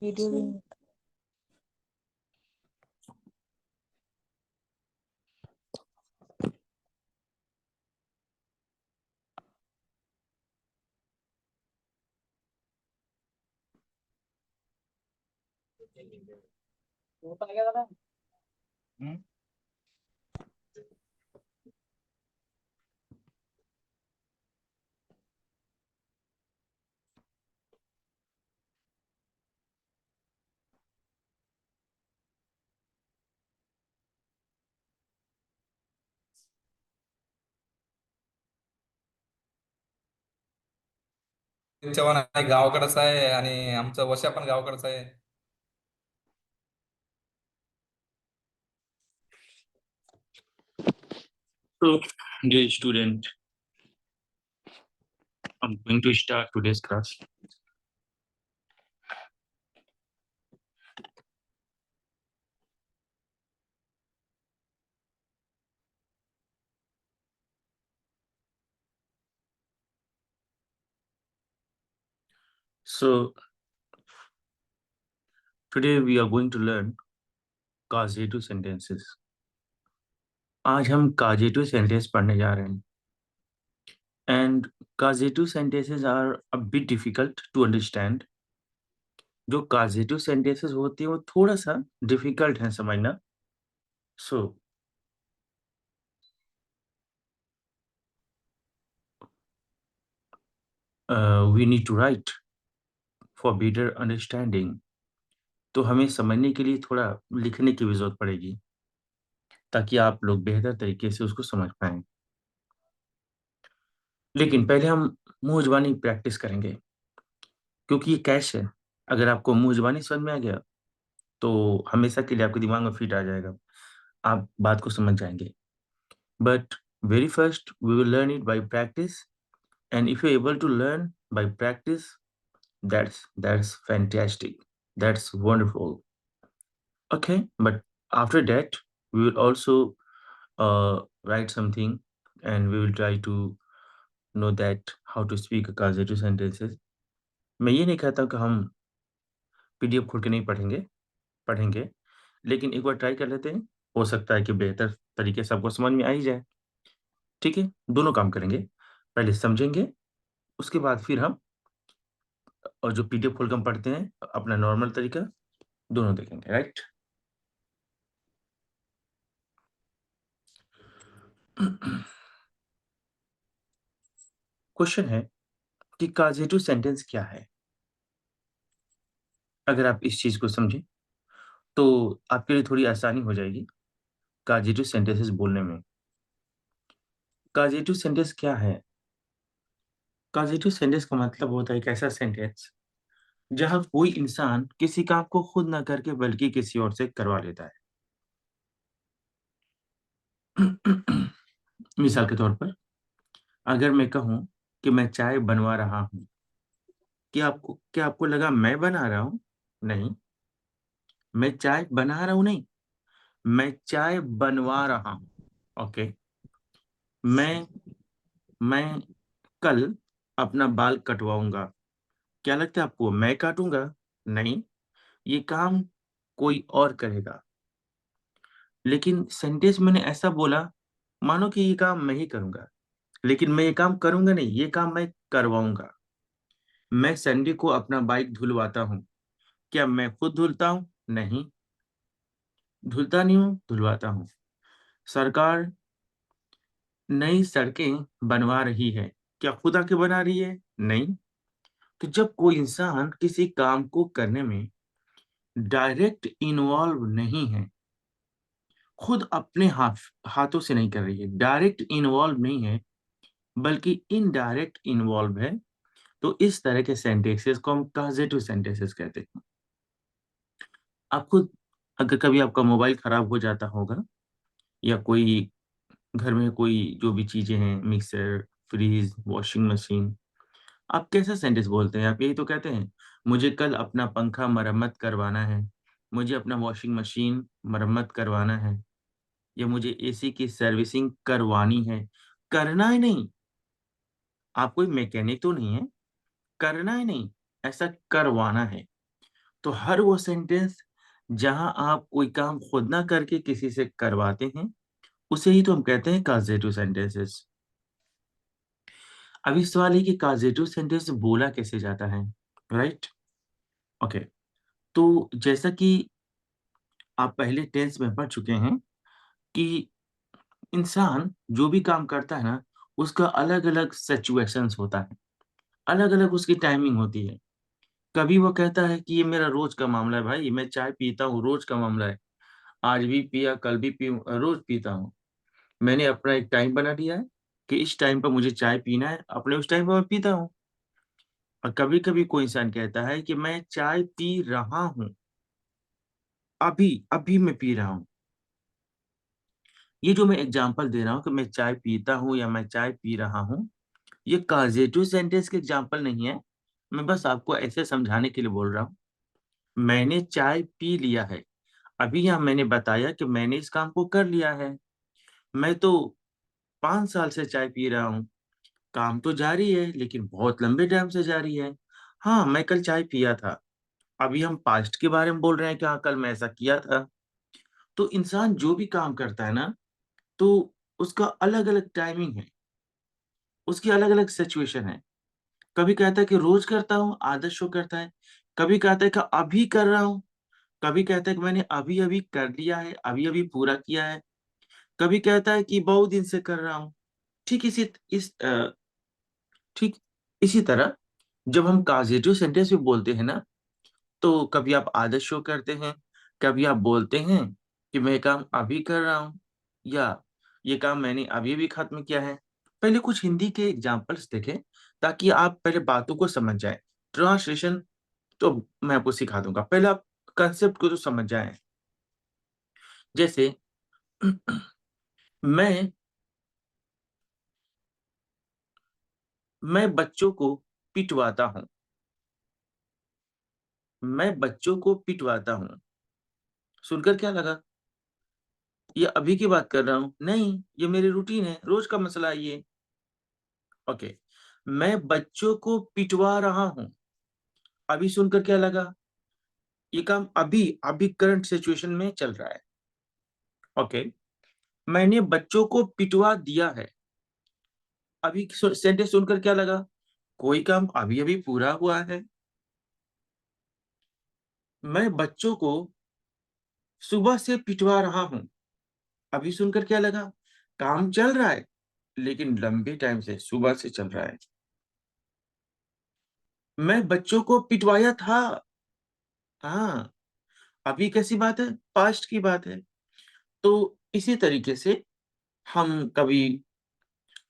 Video भी चव्हाण आहे गावाकडचा आहे आणि आमचा वशा पण गावाकडचा आहे. So, dear student, I'm going to start today's class. So, today we are going to learn causative sentences. आज हम causative sentence पढ़ने जा रहे हैं. And causative sentences are a bit difficult to understand. जो causative sentences होती हैं वो थोड़ा सा difficult है समझना. So, we need to write for better understanding. तो हमें समझने के लिए थोड़ा लिखने की भी जरूरत पड़ेगी ताकि आप लोग बेहतर तरीके से उसको समझ पाएं. लेकिन पहले हम मुंह ज़बानी प्रैक्टिस करेंगे क्योंकि ये कैश है. अगर आपको मुंह ज़बानी समझ में आ गया तो हमेशा के लिए आपके दिमाग में फिट आ जाएगा. आप बात को समझ जाएंगे. But very first we will learn it by practice and if you able to learn by practice that's fantastic. That's wonderful. Okay, but after that we will also write something and we will try to know that how to speak causative sentences. मैं ये नहीं कहता कि हम PDF खोल के नहीं पढ़ेंगे, लेकिन एक बार ट्राई कर लेते हैं, हो सकता है कि बेहतर तरीके से आपको समझ में आ ही जाए, ठीक है? दोनों काम करेंगे, पहले समझेंगे, उसके बाद फिर हम और जो पीडीएफ खोल के हम पढ़ते हैं, अपना नॉर्मल तरीका, दोनों देखेंगे, राइट? क्वेश्चन है कि कॉजेटिव सेंटेंस क्या है? अगर आप इस चीज़ को समझें, तो आपके लिए थोड़ी आसानी हो जाएगी कॉजेटिव सेंटेंसेस बोलने में. कॉजेटिव सेंटेंस क्या है? कॉजेटिव सेंटेंस का मतलब होता है एक ऐसा सेंटेंस जहाँ कोई इंसान किसी काम को खुद ना करके बल्कि किसी और से करवा लेता है. मिसाल के तौर पर अगर मैं कहूँ कि मैं चाय बनवा रहा हूँ, क्या आपको लगा मैं बना रहा हूँ? नहीं, मैं चाय बना रहा हूँ नहीं, मैं चाय बनवा रहा हूँ. ओके. मैं मैं कल अपना बाल कटवाऊँगा. क्या लगता है आपको मैं काटूँगा? नहीं, ये काम कोई और करेगा. लेकिन सेंटेंस मैंने ऐसा बोला मानो कि ये काम मैं ही करूँगा, लेकिन मैं ये काम करूँगा नहीं, ये काम मैं करवाऊँगा. मैं संडे को अपना बाइक धुलवाता हूँ. क्या मैं खुद धुलता हूँ? नहीं, धुलता नहीं हूँ, धुलवाता हूँ. सरकार नई सड़कें बनवा रही है. क्या खुद आके बना रही है? नहीं. तो जब कोई इंसान किसी काम को करने में डायरेक्ट इन्वॉल्व नहीं है, खुद अपने हाथों से नहीं कर रही है, डायरेक्ट इन्वॉल्व नहीं है, बल्कि इनडायरेक्ट इन्वॉल्व है, तो इस तरह के सेंटेंसेस को हम कॉजेटिव सेंटेंसेस कहते हैं. आप खुद अगर कभी आपका मोबाइल खराब हो जाता होगा या कोई घर में कोई जो भी चीज़ें हैं, मिक्सर, फ्रिज, वॉशिंग मशीन, आप कैसा सेंटेंस बोलते हैं? आप यही तो कहते हैं, मुझे कल अपना पंखा मरम्मत करवाना है, मुझे अपना वॉशिंग मशीन मरम्मत करवाना है, या मुझे एसी की सर्विसिंग करवानी है. करना है नहीं, आप कोई मैकेनिक तो नहीं है, करना है नहीं, ऐसा करवाना है. तो हर वो सेंटेंस जहां आप कोई काम खुद ना करके किसी से करवाते हैं, उसे ही तो हम कहते हैं काजेटिव सेंटेंसेस। अभी सवाल है कि काजेटिव सेंटेंस बोला कैसे जाता है, राइट? ओके। तो जैसा कि आप पहले टेंस में पढ़ चुके हैं कि इंसान जो भी काम करता है ना, उसका अलग-अलग सिचुएशंस होता है, अलग-अलग उसकी टाइमिंग होती है। कभी वो कहता है कि ये मेरा रोज का मामला है भाई, मैं चाय पीता हूँ, रोज का मामला है। आज भी पिया, कल भी पीऊँ, रोज पीता हूँ। मैंने अपना एक टाइम बना दिया है कि इस टाइम पर मुझे चाय पीना है, अपने उस टाइम पर मैं पीता हूँ। और कभी-कभी कोई इंसान कहता है कि मैं चाय पी रहा हूँ, अभी, अभी मैं पी रहा हूँ। ये जो मैं एग्ज़ाम्पल दे रहा हूँ कि मैं चाय पीता हूँ या मैं चाय पी रहा हूँ, ये कॉज़ेटिव सेंटेंस के एग्ज़ाम्पल नहीं है। मैं बस आपको ऐसे समझाने के लिए बोल रहा हूँ। मैंने चाय पी लिया है। अभी यहाँ मैंने बताया कि मैंने इस काम को कर लिया है। मैं तो 5 साल से चाय पी रहा हूँ। काम तो जारी है, लेकिन बहुत लंबे टाइम से जारी है। हाँ, मैं कल चाय पिया था। अभी हम पास्ट के बारे में बोल रहे हैं कि हाँ, कल मैं ऐसा किया था। तो इंसान जो भी काम करता है ना, तो उसका अलग-अलग टाइमिंग है, उसकी अलग-अलग सिचुएशन है। कभी कहता है कि रोज़ करता हूँ, आदत शो करता है। कभी कहता है कि अभी कर रहा हूँ, कभी कहता है कि मैंने अभी-अभी कर लिया है, अभी-अभी पूरा किया है। कभी कहता है कि बहुत दिन से कर रहा हूँ। ठीक ठीक इसी तरह जब हम कॉज़ेटिव सेंटेंस भी बोलते हैं ना, तो कभी आप आदत शो करते हैं, कभी आप बोलते हैं कि मैं ये काम अभी कर रहा हूँ या ये काम मैंने अभी-अभी खत्म किया है। पहले कुछ हिंदी के एग्ज़ाम्पल्स देखें ताकि आप पहले बातों को समझ जाएँ। ट्रांसलेशन तो मैं आपको सिखा दूँगा। पहले आप कांसेप्ट को तो समझ जाएँ। जैसे मैं मैं बच्चों को पिटवाता हूँ। मैं बच्चों को पिटवाता हूँ। सुनकर क्या लगा? ये अभी की बात कर रहा हूँ? नहीं, ये मेरी रूटीन है, रोज़ का मसला है ये। ओके। मैं बच्चों को पिटवा रहा हूँ। अभी सुनकर क्या लगा? ये काम अभी करंट सिचुएशन में चल रहा है। ओके। मैंने बच्चों को पिटवा दिया है। अभी सेंटेंस सुनकर क्या लगा? कोई काम अभी-अभी पूरा हुआ है। मैं बच्चों को सुबह से पिटवा रहा हूँ। अभी सुनकर क्या लगा? काम चल रहा है, लेकिन लंबे टाइम से, सुबह से चल रहा है। मैं बच्चों को पिटवाया था। हाँ, अभी कैसी बात है? पास्ट की बात है। तो इसी तरीके से हम कभी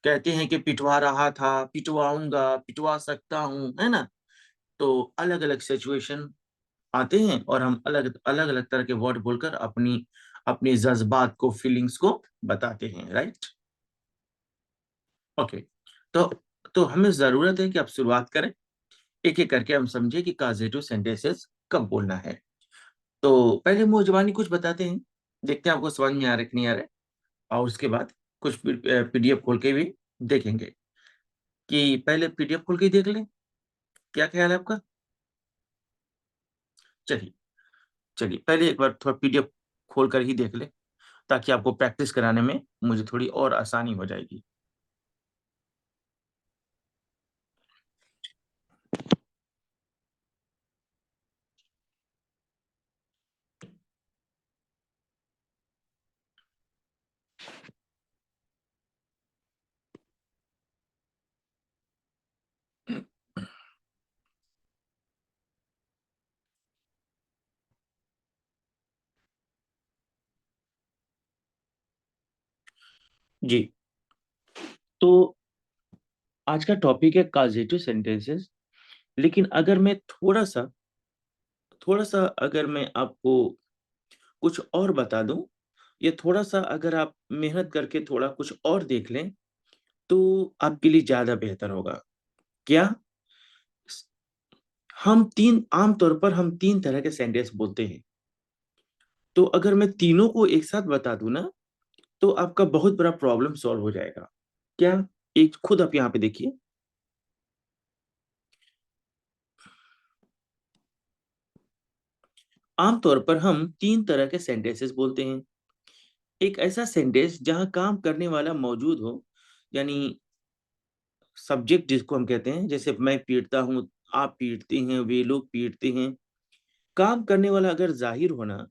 कहते हैं कि पिटवा रहा था, पिटवाऊँगा, पिटवा सकता हूँ, है ना? तो अलग-अलग सिचुएशन आते हैं और हम अलग-अलग तरह के वर्ड बोलकर अपनी अपने जज़्बात को, फीलिंग्स को बताते हैं, राइट? ओके। तो हमें ज़रूरत है कि अब शुरुआत करें, एक-एक करके हम समझें कि कॉज़ेटिव सेंटेंसेस कब बोलना है। तो पहले मुँह ज़बानी कुछ बताते हैं, देखते हैं आपको समझ में आ रहा है कि नहीं आ रहा है और उसके बाद कुछ पीडीएफ खोल के भी देखेंगे कि पहले पीडीएफ खोल के ही देख लें, क्या ख़्याल है आपका? चलिए, चलिए पहले एक बार थोड़ा पीडीएफ खोल कर ही देख लें, ताकि आपको प्रैक्टिस कराने में मुझे थोड़ी और आसानी हो जाएगी। जी, तो आज का टॉपिक है कॉजेटिव सेंटेंसेस। लेकिन अगर मैं थोड़ा-सा अगर मैं आपको कुछ और बता दूँ, या थोड़ा-सा अगर आप मेहनत करके थोड़ा कुछ और देख लें, तो आपके लिए ज़्यादा बेहतर होगा। क्या? स हम 3 आम तौर पर हम 3 तरह के सेंटेंस बोलते हैं। तो अगर मैं तीनों को एक साथ बता दूँ ना, तो आपका बहुत बड़ा प्रॉब्लम सॉल्व हो जाएगा। क्या? एक खुद आप यहाँ पे देखिए। आमतौर पर हम तीन तरह के सेंटेंसेस बोलते हैं। एक ऐसा सेंटेंस जहां काम करने वाला मौजूद हो, यानी सब्जेक्ट जिसको हम कहते हैं, जैसे मैं पीटता हूँ, आप पीटते हैं, वे लोग पीटते हैं। काम करने वाला अगर जाहिर होना,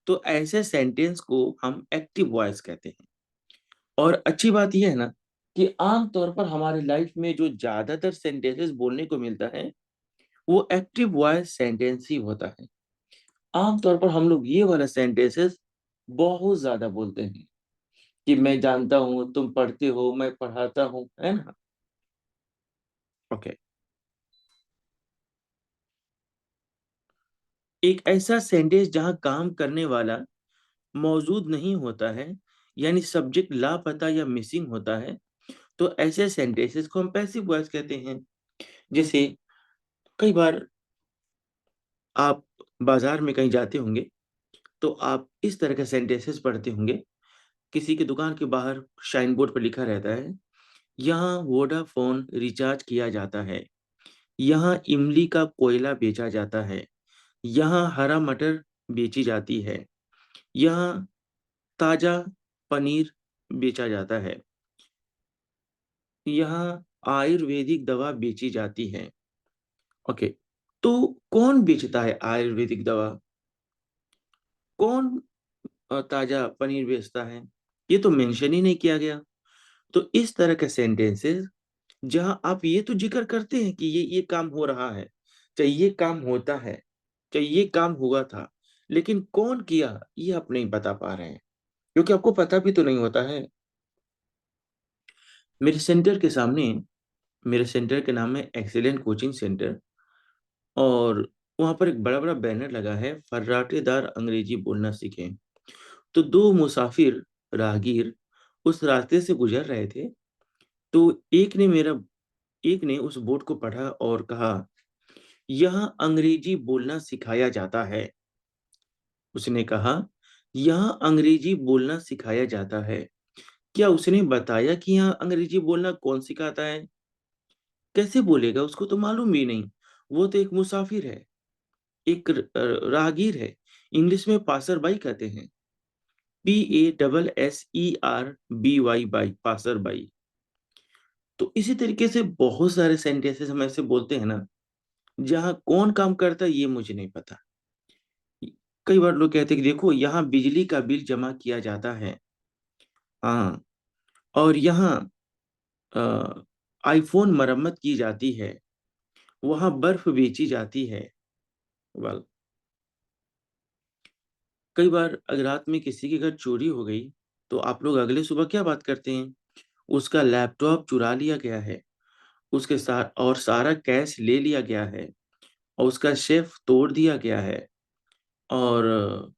तो ऐसे सेंटेंस को हम एक्टिव वॉइस कहते हैं। और अच्छी बात यह है ना कि आम तौर पर हमारे लाइफ में जो ज्यादातर सेंटेंसेस बोलने को मिलता है, वो एक्टिव वॉइस सेंटेंस ही होता है। आम तौर पर हम लोग ये वाला सेंटेंसेस बहुत ज्यादा बोलते हैं कि मैं जानता हूँ, तुम पढ़ते हो, मैं पढ़ाता हूँ, है ना। ओके। एक ऐसा सेंटेंस जहां काम करने वाला मौजूद नहीं होता है, यानी सब्जेक्ट लापता या मिसिंग होता है, तो ऐसे सेंटेंसेस को हम पैसिव वॉइस कहते हैं। जैसे कई बार आप बाजार में कहीं जाते होंगे, तो आप इस तरह के सेंटेंसेस पढ़ते होंगे। किसी की दुकान के बाहर शाइन बोर्ड पर लिखा रहता है, यहाँ वोडाफोन रिचार्ज किया जाता है, यहाँ इमली का कोयला बेचा जाता है, यहाँ हरा मटर बेची जाती है, यहाँ ताजा पनीर बेचा जाता है, यहाँ आयुर्वेदिक दवा बेची जाती है। ओके। तो कौन बेचता है आयुर्वेदिक दवा? कौन ताजा पनीर बेचता है? ये तो मेंशन ही नहीं किया गया। तो इस तरह के सेंटेंसेस जहां आप ये तो जिक्र करते हैं कि ये काम हो रहा है, चाहे ये काम होता है, चाहे ये काम हुआ था, लेकिन कौन किया ये आप नहीं बता पा रहे हैं, क्योंकि आपको पता भी तो नहीं होता है। मेरे सेंटर के सामने, मेरे सेंटर के नाम है एक्सीलेंट कोचिंग सेंटर, और वहां पर एक बड़ा बड़ा बैनर लगा है, फर्राटेदार अंग्रेजी बोलना सीखें। तो दो मुसाफिर राहगीर उस रास्ते से गुजर रहे थे। तो एक ने उस बोर्ड को पढ़ा और कहा, यहाँ अंग्रेजी बोलना सिखाया जाता है। उसने कहा, यहाँ अंग्रेजी बोलना सिखाया जाता है। क्या उसने बताया कि यहाँ अंग्रेजी बोलना कौन सिखाता है? कैसे बोलेगा, उसको तो मालूम भी नहीं। वो तो एक मुसाफिर है, एक राहगीर है। इंग्लिश में पासर बाई कहते हैं, PASSERBY, बाई, पासर बाई। तो इसी तरीके से बहुत सारे सेंटेंसेस हम ऐसे बोलते हैं ना, जहाँ कौन काम करता है ये मुझे नहीं पता। कई बार लोग कहते हैं कि देखो यहाँ बिजली का बिल जमा किया जाता है, हाँ, और यहाँ आईफोन मरम्मत की जाती है, वहां बर्फ बेची जाती है। वेल, कई बार अगर रात में किसी के घर चोरी हो गई, तो आप लोग अगले सुबह क्या बात करते हैं? उसका लैपटॉप चुरा लिया गया है, उसके साथ और सारा कैश ले लिया गया है, और उसका शेफ तोड़ दिया गया है, और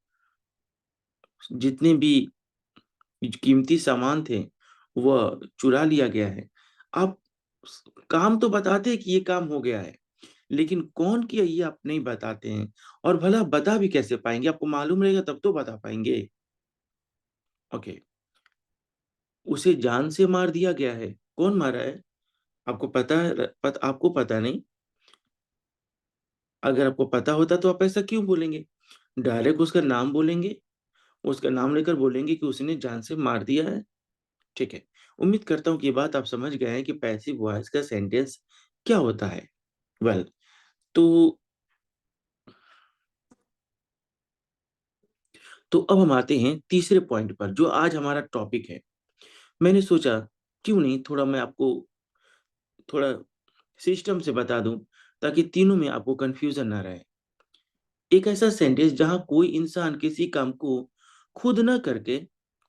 जितने भी कीमती सामान थे वह चुरा लिया गया है। आप काम तो बताते हैं कि ये काम हो गया है, लेकिन कौन किया ये आप नहीं बताते हैं। और भला बता भी कैसे पाएंगे? आपको मालूम रहेगा तब तो बता पाएंगे। ओके। उसे जान से मार दिया गया है। कौन मारा है? आपको पता है? आपको पता नहीं? अगर आपको पता होता तो आप ऐसा क्यों बोलेंगे? डायरेक्ट उसका नाम बोलेंगे, उसका नाम लेकर बोलेंगे कि उसने जान से मार दिया है। ठीक है। उम्मीद करता हूँ कि ये बात आप समझ गए हैं कि पैसिव वॉइस का सेंटेंस क्या होता है। वेल, तो अब हम आते हैं तीसरे पॉइंट पर, जो आज हमारा टॉपिक है। मैंने सोचा क्यों नहीं थोड़ा मैं आपको थोड़ा सिस्टम से बता दूं, ताकि तीनों में आपको कंफ्यूजन ना रहे। एक ऐसा सेंटेंस जहां कोई इंसान किसी काम को खुद ना करके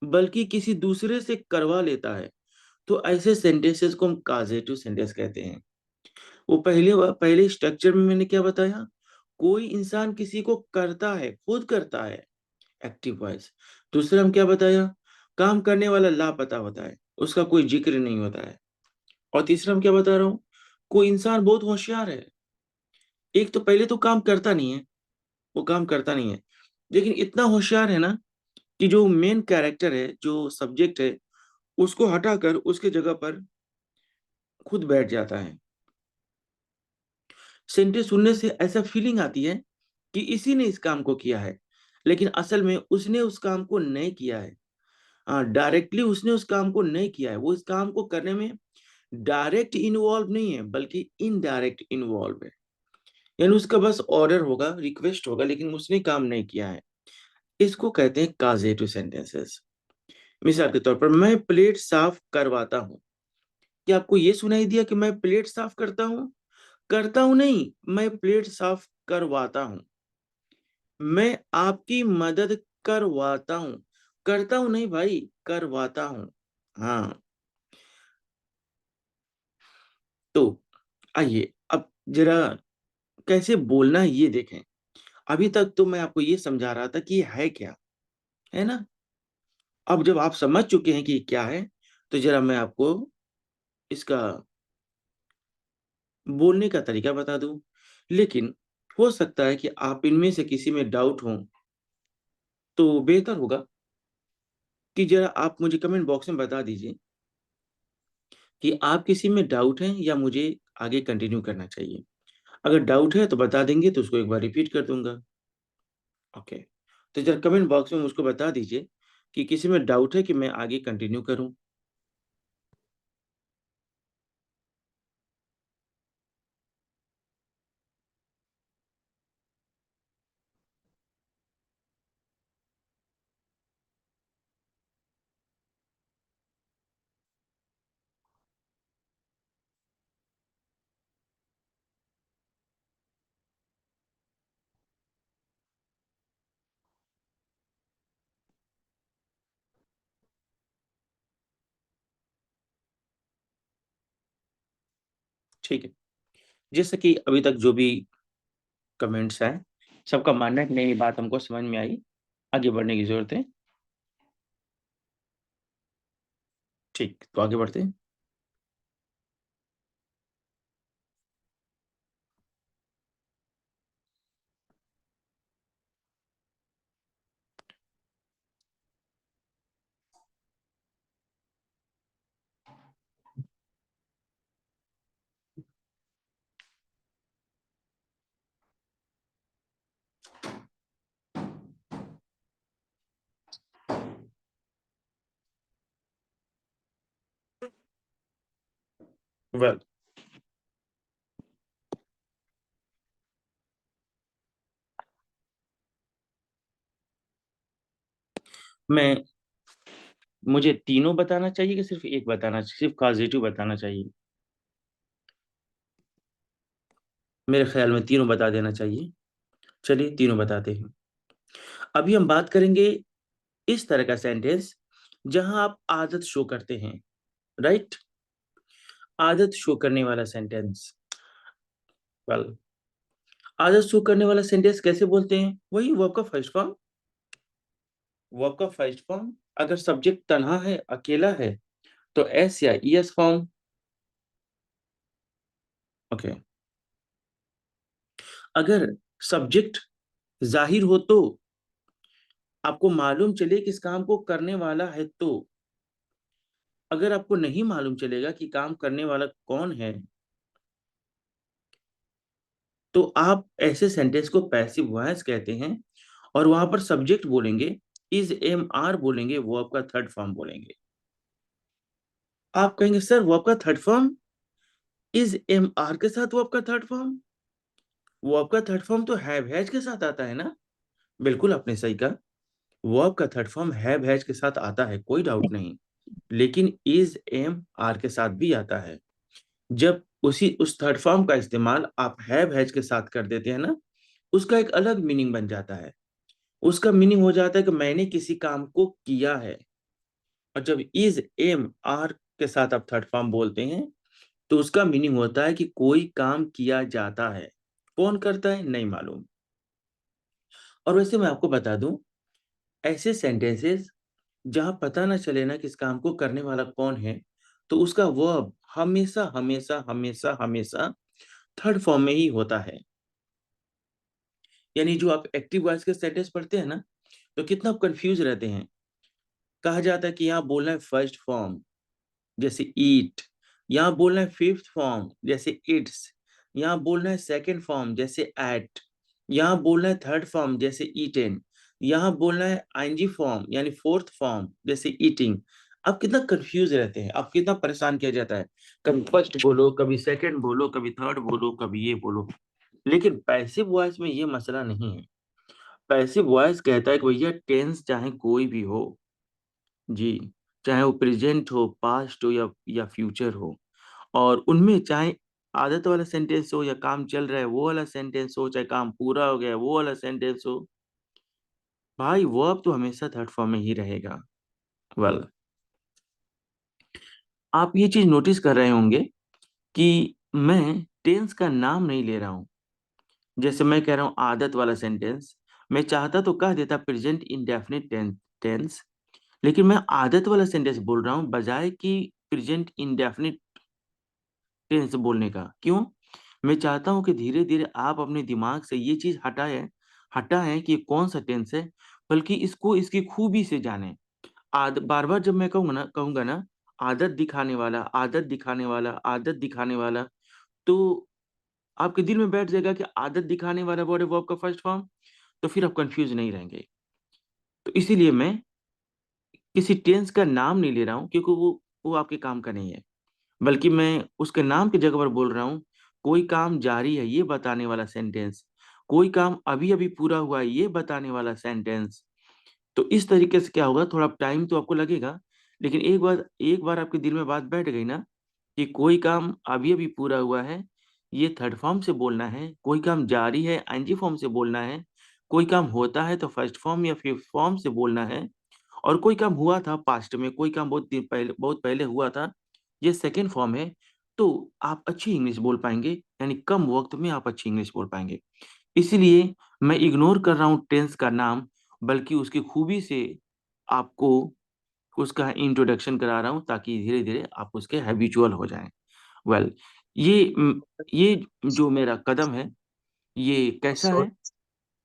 बल्कि किसी दूसरे से करवा लेता है, तो ऐसे सेंटेंसेस को हम काजेटिव सेंटेंस कहते हैं। वो पहले स्ट्रक्चर में मैंने क्या बताया? कोई इंसान किसी को करता है, खुद करता है, एक्टिव वॉइस। दूसरा हम क्या बताया? काम करने वाला लापता होता है, उसका कोई जिक्र नहीं होता है। और तीसरा हम क्या बता रहा हूँ? कोई इंसान बहुत होशियार है, एक तो पहले तो काम करता नहीं है, वो काम करता नहीं है, लेकिन इतना होशियार है ना कि जो मेन कैरेक्टर है, जो सब्जेक्ट है, उसको हटाकर उसके जगह पर खुद बैठ जाता है। सेंटेंस सुनने से ऐसा फीलिंग आती है कि इसी ने इस काम को किया है, लेकिन असल में उसने उस काम को नहीं किया है। हाँ, डायरेक्टली उसने उस काम को नहीं किया है, वो इस काम को करने में डायरेक्ट इन्वॉल्व नहीं है, बल्कि इनडायरेक्ट इन्वॉल्व है। यानी उसका बस ऑर्डर होगा, रिक्वेस्ट होगा, लेकिन उसने काम नहीं किया है। इसको कहते हैं काजेटिव सेंटेंसेस। मिसाल के तौर पर, मैं प्लेट साफ करवाता हूँ। क्या आपको ये सुनाई दिया कि मैं प्लेट साफ करता हूँ? करता हूँ नहीं, मैं प्लेट साफ करवाता हूँ। मैं आपकी मदद करवाता हूँ। करता हूँ नहीं भाई, करवाता हूँ। हाँ, तो आइए अब जरा कैसे बोलना है ये देखें। अभी तक तो मैं आपको ये समझा रहा था कि ये है क्या, है ना? अब जब आप समझ चुके हैं कि ये क्या है, तो जरा मैं आपको इसका बोलने का तरीका बता दूं। लेकिन हो सकता है कि आप इनमें से किसी में डाउट हो, तो बेहतर होगा कि जरा आप मुझे कमेंट बॉक्स में बता दीजिए कि आप किसी में डाउट है या मुझे आगे कंटिन्यू करना चाहिए। अगर डाउट है तो बता देंगे, तो उसको एक बार रिपीट कर दूंगा। ओके, तो जरा कमेंट बॉक्स में मुझको बता दीजिए कि किसी में डाउट है कि मैं आगे कंटिन्यू करूं। ठीक है, जैसे कि अभी तक जो भी कमेंट्स आए, सबका मानना है कि नहीं, ये बात हमको समझ में आई, आगे बढ़ने की जरूरत है। ठीक, तो आगे बढ़ते हैं। वेल, मैं मुझे तीनों बताना चाहिए कि सिर्फ एक बताना, सिर्फ पॉजिटिव बताना चाहिए? मेरे ख्याल में तीनों बता देना चाहिए। चलिए तीनों बताते हैं। अभी हम बात करेंगे इस तरह का सेंटेंस जहां आप आदत शो करते हैं, राइट? आदत शो करने वाला सेंटेंस। वेल, आदत शो करने वाला सेंटेंस कैसे बोलते हैं? वही वर्ब का फर्स्ट फॉर्म। वर्ब का फर्स्ट फॉर्म, अगर सब्जेक्ट तन्हा है, अकेला है, तो एस या ईएस फॉर्म। ओके, अगर सब्जेक्ट जाहिर हो, तो आपको मालूम चले कि इस काम को करने वाला है, तो अगर आपको नहीं मालूम चलेगा कि काम करने वाला कौन है, तो आप ऐसे सेंटेंस को पैसिव वॉइस कहते हैं। और वहां पर सब्जेक्ट बोलेंगे, इज एम आर बोलेंगे, वो आपका थर्ड फॉर्म बोलेंगे। आप कहेंगे सर वो आपका third form, is am are के साथ वो आपका थर्ड फॉर्म, वो आपका थर्ड फॉर्म तो हैव हैज के साथ आता है ना? बिल्कुल आपने सही कहा, वो आपका थर्ड फॉर्म हैव हैज के साथ आता है, कोई डाउट नहीं। लेकिन इज एम आर के साथ भी आता है। जब उस थर्ड फॉर्म का इस्तेमाल आप हैव हैज के साथ कर देते हैं ना, उसका एक अलग मीनिंग बन जाता है। उसका मीनिंग हो जाता है कि मैंने किसी काम को किया है। और जब इज एम आर के साथ आप थर्ड फॉर्म बोलते हैं, तो उसका मीनिंग होता है कि कोई काम किया जाता है। कौन करता है नहीं मालूम। और वैसे मैं आपको बता दूं, ऐसे सेंटेंसेस जहां पता ना चले ना कि इस काम को करने वाला कौन है, तो उसका वर्ब हमेशा हमेशा हमेशा हमेशा थर्ड फॉर्म में ही होता है। यानी जो आप एक्टिव वॉइस के सेंटेंस पढ़ते हैं ना, तो कितना आप कंफ्यूज रहते हैं। कहा जाता है कि यहाँ बोलना है फर्स्ट फॉर्म, जैसे ईट। यहाँ बोलना है फिफ्थ फॉर्म, जैसे इट्स। यहाँ बोलना है सेकंड फॉर्म, जैसे एट। यहाँ बोलना है थर्ड फॉर्म जैसे ईटेन, यहाँ बोलना है आईएनजी फॉर्म यानी फोर्थ फॉर्म जैसे ईटिंग। आप कितना कंफ्यूज रहते हैं, आप कितना परेशान किया जाता है, कभी फर्स्ट बोलो, कभी सेकंड बोलो, कभी थर्ड बोलो, कभी ये बोलो। लेकिन पैसिव वॉइस में ये मसला नहीं है। पैसिव वॉइस कहता है कि भैया टेंस चाहे कोई भी हो जी, चाहे वो प्रेजेंट हो, पास्ट हो या फ्यूचर हो, और उनमें चाहे आदत वाला सेंटेंस हो या काम चल रहा है वो वाला सेंटेंस हो, चाहे काम पूरा हो गया वो वाला सेंटेंस हो, भाई वर्ब तो हमेशा थर्ड फॉर्म में ही रहेगा। वेल, आप ये चीज नोटिस कर रहे होंगे कि मैं टेंस का नाम नहीं ले रहा हूं। जैसे मैं कह रहा हूं आदत वाला सेंटेंस, मैं चाहता तो कह देता प्रेजेंट इंडेफिनिट टेंस, लेकिन मैं आदत वाला सेंटेंस बोल रहा हूं बजाय कि प्रेजेंट इंडेफिनिट टेंस बोलने का। क्यों? मैं चाहता हूं कि धीरे धीरे आप अपने दिमाग से ये चीज हटाएं कि ये कौन सा टेंस है, बल्कि इसको इसकी खूबी से जानें। बार बार जब मैं कहूंगा ना आदत दिखाने वाला, आदत दिखाने वाला, आदत दिखाने वाला, तो आपके दिल में बैठ जाएगा कि आदत दिखाने वाला वर्ड है वर्ब का फर्स्ट फॉर्म। तो फिर आप कंफ्यूज नहीं रहेंगे। तो इसीलिए मैं किसी टेंस का नाम नहीं ले रहा हूं, क्योंकि वो आपके काम का नहीं है। बल्कि मैं उसके नाम की जगह पर बोल रहा हूँ कोई काम जारी है ये बताने वाला सेंटेंस, कोई काम अभी अभी पूरा हुआ है ये बताने वाला सेंटेंस। तो इस तरीके से क्या होगा, थोड़ा टाइम तो आपको लगेगा, लेकिन एक बार आपके दिल में बात बैठ गई ना कि कोई काम अभी अभी पूरा हुआ है ये थर्ड फॉर्म से बोलना है, कोई काम जारी है आईएनजी फॉर्म से बोलना है, कोई काम होता है तो फर्स्ट फॉर्म या फिफ्थ फॉर्म से बोलना है, और कोई काम हुआ था पास्ट में, कोई काम बहुत पहले हुआ था, ये सेकेंड फॉर्म है। तो आप अच्छी इंग्लिश बोल पाएंगे, यानी कम वक्त में आप अच्छी इंग्लिश बोल पाएंगे। इसलिए मैं इग्नोर कर रहा हूँ टेंस का नाम, बल्कि उसकी खूबी से आपको उसका इंट्रोडक्शन करा रहा हूँ ताकि धीरे धीरे आप उसके हैबिचुअल हो जाएं। वेल, ये ये जो मेरा कदम है ये कैसा So, है,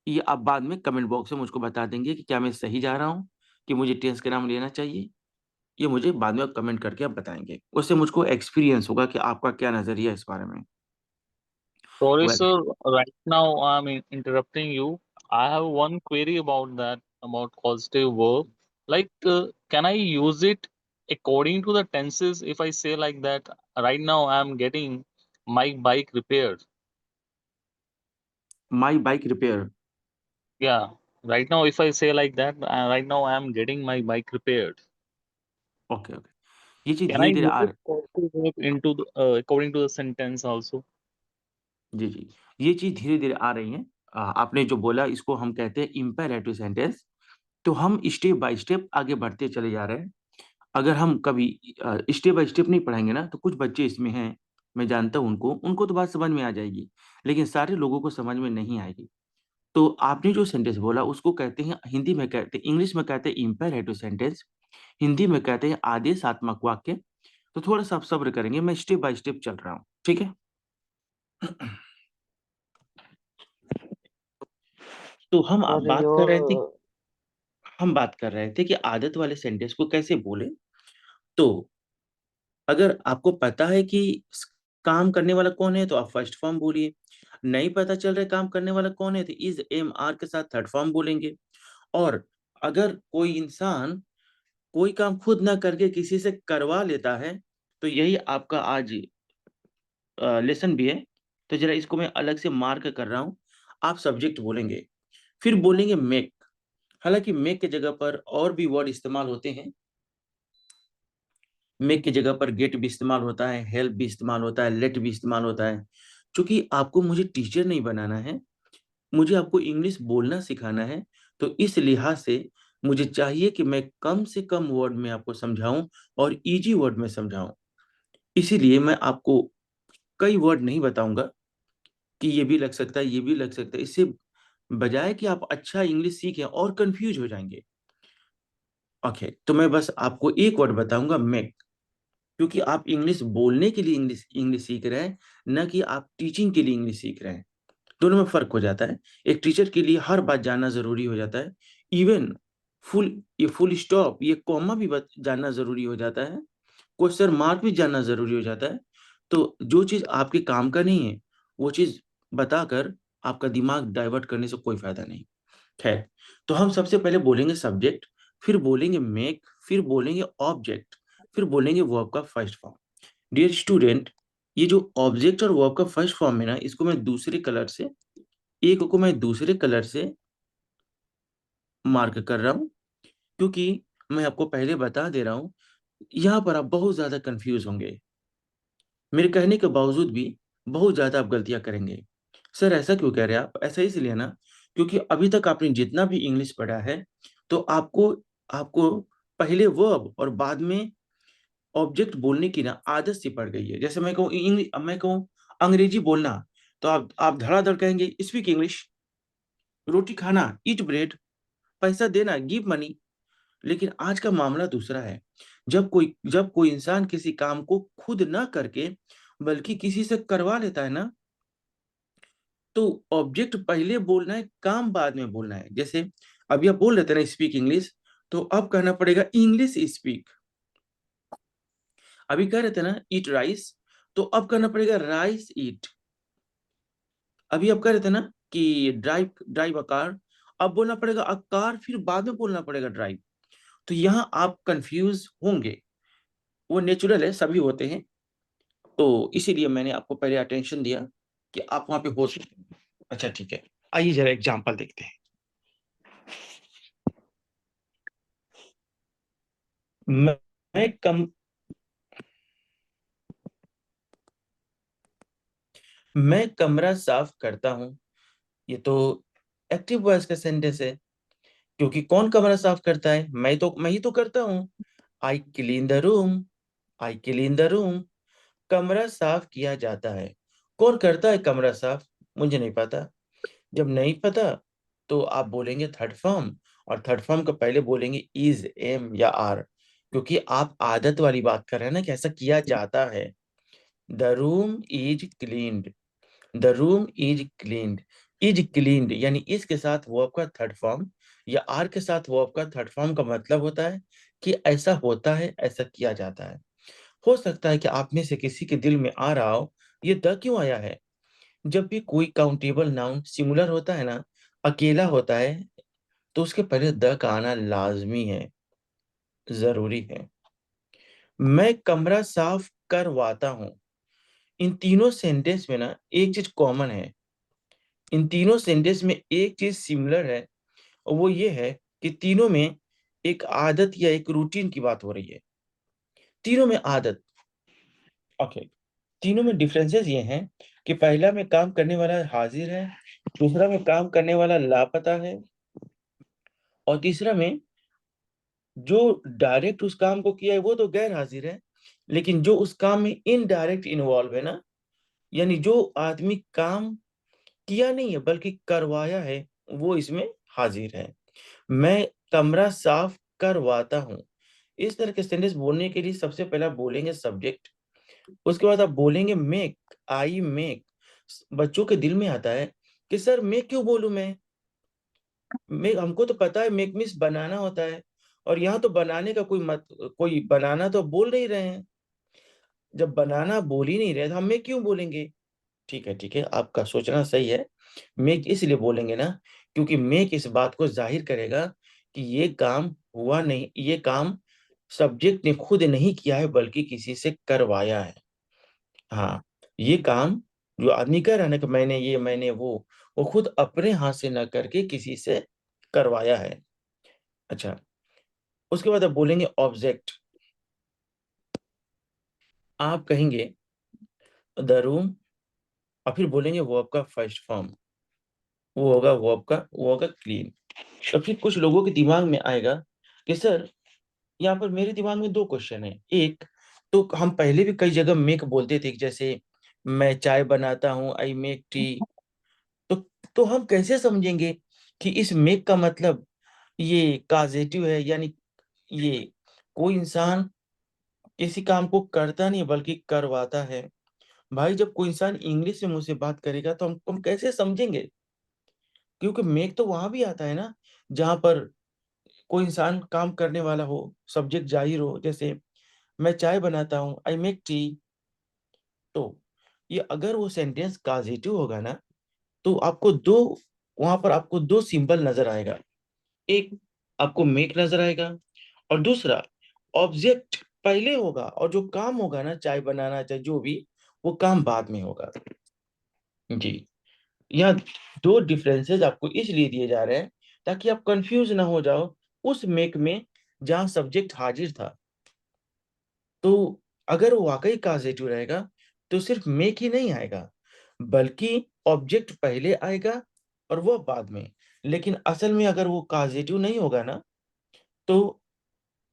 ये आप बाद में कमेंट बॉक्स में मुझको बता देंगे कि क्या मैं सही जा रहा हूँ, कि मुझे टेंस का नाम लेना चाहिए। ये मुझे बाद में आप कमेंट करके आप बताएंगे, उससे मुझको एक्सपीरियंस होगा कि आपका क्या नजरिया है इस बारे में। sorry, well, sir. Right now, I'm interrupting you. I have one query about that, about causative verb. Like, can I use it according to the tenses? If I say like that, right now I'm getting my bike repaired. My bike repair. Yeah, right now if I say like that, right now I'm getting my bike repaired. Okay okay, ये चीज Can I धीरे धीरे use uh it रही। causative verb into the according to the sentence also? जी जी, ये चीज धीरे धीरे आ रही है। आपने जो बोला इसको हम कहते हैं इम्पेरेटिव सेंटेंस। तो हम स्टेप बाय स्टेप आगे बढ़ते चले जा रहे हैं। अगर हम कभी स्टेप बाय स्टेप नहीं पढ़ेंगे ना, तो कुछ बच्चे इसमें हैं, मैं जानता हूँ उनको उनको तो बात समझ में आ जाएगी, लेकिन सारे लोगों को समझ में नहीं आएगी। तो आपने जो सेंटेंस बोला उसको कहते हैं, हिंदी में कहते हैं, इंग्लिश में कहते हैं इम्पेरेटिव सेंटेंस, हिंदी में कहते हैं आदेशात्मक वाक्य। तो थोड़ा सा आप सब्र करेंगे, मैं स्टेप बाय स्टेप चल रहा हूँ, ठीक है। तो Sir, your हम बात कर रहे थे कि आदत वाले सेंटेंस को कैसे बोले। तो अगर आपको पता है कि काम करने वाला कौन है तो आप फर्स्ट फॉर्म बोलिए। नहीं पता चल रहा है काम करने वाला कौन है तो इज एम आर के साथ थर्ड फॉर्म बोलेंगे। और अगर कोई इंसान कोई काम खुद ना करके किसी से करवा लेता है, तो यही आपका आज लेसन भी है। तो जरा इसको मैं अलग से मार्क कर रहा हूँ। आप सब्जेक्ट बोलेंगे, फिर बोलेंगे मेक। हालांकि मेक के जगह पर और भी वर्ड इस्तेमाल होते हैं। मेक की जगह पर गेट भी इस्तेमाल होता है, हेल्प भी इस्तेमाल होता है, लेट भी इस्तेमाल होता है। क्योंकि आपको मुझे टीचर नहीं बनाना है, मुझे आपको इंग्लिश बोलना सिखाना है। तो इस लिहाज से मुझे चाहिए कि मैं कम से कम वर्ड में आपको समझाऊं और इजी वर्ड में समझाऊं। इसीलिए मैं आपको कई वर्ड नहीं बताऊंगा कि ये भी लग सकता है, ये भी लग सकता है। इससे बजाय कि आप अच्छा इंग्लिश सीखें और कंफ्यूज हो जाएंगे। ओके, तो मैं बस आपको एक वर्ड बताऊंगा, मेक। क्योंकि आप इंग्लिश बोलने के लिए इंग्लिश इंग्लिश सीख रहे हैं, न कि आप टीचिंग के लिए इंग्लिश सीख रहे हैं। दोनों में फर्क हो जाता है। एक टीचर के लिए हर बात जानना जरूरी हो जाता है। इवन फुल स्टॉप, ये कॉमा भी जानना जरूरी हो जाता है। क्वेश्चन मार्क भी जानना जरूरी हो जाता है। तो जो चीज आपके काम का नहीं है वो चीज बताकर आपका दिमाग डाइवर्ट करने से कोई फायदा नहीं। खैर, तो हम सबसे पहले बोलेंगे सब्जेक्ट, फिर बोलेंगे मेक, फिर बोलेंगे ऑब्जेक्ट, फिर बोलेंगे वर्ब का फर्स्ट फॉर्म। डियर स्टूडेंट, ये जो ऑब्जेक्ट और वर्ब का फर्स्ट फॉर्म है ना, इसको मैं दूसरे कलर से, एक को मैं दूसरे कलर से मार्क कर रहा हूँ, क्योंकि मैं आपको पहले बता दे रहा हूँ, यहाँ पर आप बहुत ज्यादा कंफ्यूज होंगे। मेरे कहने के बावजूद भी बहुत ज्यादा आप गलतियां करेंगे। सर ऐसा क्यों कह रहे हैं आप? ऐसा इसलिए ना, क्योंकि अभी तक आपने जितना भी इंग्लिश पढ़ा है, तो आपको आपको पहले वर्ब और बाद में ऑब्जेक्ट बोलने की ना आदत सी पड़ गई है। जैसे मैं कहूँ इंग्लिश, मैं कहूँ अंग्रेजी बोलना, तो आप धड़ाधड़ कहेंगे स्पीक इंग्लिश। रोटी खाना, ईट ब्रेड। पैसा देना, गिव मनी। लेकिन आज का मामला दूसरा है। जब कोई इंसान किसी काम को खुद ना करके बल्कि किसी से करवा लेता है ना, तो ऑब्जेक्ट पहले बोलना है, काम बाद में बोलना है। जैसे अभी आप बोल रहे थे ना स्पीक इंग्लिश, तो अब कहना पड़ेगा इंग्लिश स्पीक। अभी कह रहे थे ना ईट राइस, तो अब कहना पड़ेगा राइस ईट। अभी आप कह रहे थे ना कि ड्राइव ड्राइव अ कार, अब बोलना पड़ेगा अ कार, फिर बाद में बोलना पड़ेगा ड्राइव। तो यहाँ आप कंफ्यूज होंगे, वो नेचुरल है, सभी होते हैं। तो इसीलिए मैंने आपको पहले अटेंशन दिया कि आप वहां पे हो सकते हैं। अच्छा ठीक है, आइए जरा एग्जांपल देखते हैं। मैं मैं कम मैं कमरा साफ करता हूँ। ये तो एक्टिव वॉइस का सेंटेंस है, क्योंकि कौन कमरा साफ करता है? मैं ही तो करता हूँ। I clean the room. I clean the room. कमरा साफ किया जाता है। कौन करता है कमरा साफ? मुझे नहीं पता। जब नहीं पता, तो आप बोलेंगे थर्ड फॉर्म, और थर्ड फॉर्म का पहले बोलेंगे इज, एम या आर, क्योंकि आप आदत वाली बात कर रहे हैं ना कि ऐसा किया जाता है। The room is cleaned. The room is cleaned. Is cleaned यानी इसके साथ वर्ब का थर्ड फॉर्म या आर के साथ वर्ब का थर्ड फॉर्म का मतलब होता है कि ऐसा होता है, ऐसा किया जाता है। हो सकता है कि आप में से किसी के दिल में आ रहा हो, ये द क्यों आया है? जब भी कोई काउंटेबल नाउन सिंगुलर होता है ना, अकेला होता है, तो उसके पहले द का आना लाजमी है, जरूरी है। मैं कमरा साफ करवाता हूँ। इन तीनों सेंटेंस में ना एक चीज कॉमन है। इन तीनों सेंटेंस में एक चीज सिमिलर है, और वो ये है कि तीनों में एक आदत या एक रूटीन की बात हो रही है। तीनों में आदत। ओके। तीनों में डिफरेंसेस ये हैं कि पहला में काम करने वाला हाजिर है, दूसरा में काम करने वाला लापता है, और तीसरा में जो डायरेक्ट उस काम को किया है वो तो गैर हाजिर है, लेकिन जो उस काम में इनडायरेक्ट इन्वॉल्व है ना, यानी जो आदमी काम किया नहीं है बल्कि करवाया है, वो इसमें हाजिर है। मैं कमरा साफ करवाता हूँ। इस तरह के सेंटेंस बोलने के लिए सबसे पहले आप बोलेंगे सब्जेक्ट, उसके बाद आप बोलेंगे मेक। I make. बच्चों के दिल में आता है कि सर मैं क्यों बोलूं? मैं हमको तो पता है मेक मीन्स बनाना होता है, और यहाँ तो बनाने का कोई बनाना तो बोल नहीं रहे हैं। जब बनाना बोल ही नहीं रहे तो हम मैं क्यों बोलेंगे? ठीक है, आपका सोचना सही है। मेक इसलिए बोलेंगे ना, क्योंकि मेक इस बात को जाहिर करेगा कि ये काम हुआ नहीं, ये काम सब्जेक्ट ने खुद नहीं किया है बल्कि किसी से करवाया है। हाँ, ये काम जो आदमी कह रहा है ना कि मैंने वो खुद अपने हाथ से न करके किसी से करवाया है। अच्छा, उसके बाद आप बोलेंगे ऑब्जेक्ट। आप कहेंगे द रूम, और फिर बोलेंगे वर्ब का फर्स्ट फॉर्म। वो होगा क्लीन। तो फिर कुछ लोगों के दिमाग में आएगा कि सर, यहाँ पर मेरे दिमाग में दो क्वेश्चन है। एक, तो हम पहले भी कई जगह मेक बोलते थे, जैसे मैं चाय बनाता हूँ, आई मेक टी। तो तो हम कैसे समझेंगे कि इस मेक का मतलब ये काजेटिव है, यानी ये कोई इंसान किसी काम को करता नहीं बल्कि करवाता है। भाई, जब कोई इंसान इंग्लिश में मुझसे बात करेगा तो हम कैसे समझेंगे? क्योंकि मेक तो वहां भी आता है ना जहां पर कोई इंसान काम करने वाला हो, सब्जेक्ट जाहिर हो। जैसे मैं चाय बनाता हूँ, आई मेक टी। तो ये अगर वो सेंटेंस काजेटिव होगा ना, तो आपको दो, वहां पर आपको दो सिंबल नजर आएगा। एक आपको मेक नजर आएगा, और दूसरा ऑब्जेक्ट पहले होगा, और जो काम होगा ना, चाय बनाना चाहे जो भी, वो काम बाद में होगा। जी, यह दो डिफरेंसेस आपको इसलिए दिए जा रहे हैं ताकि आप कंफ्यूज ना हो जाओ उस मेक में जहां सब्जेक्ट हाजिर था। तो अगर वो वाकई कॉजेटिव रहेगा तो सिर्फ मेक ही नहीं आएगा, बल्कि ऑब्जेक्ट पहले आएगा और वो बाद में। लेकिन असल में अगर वो कॉजेटिव नहीं होगा ना, तो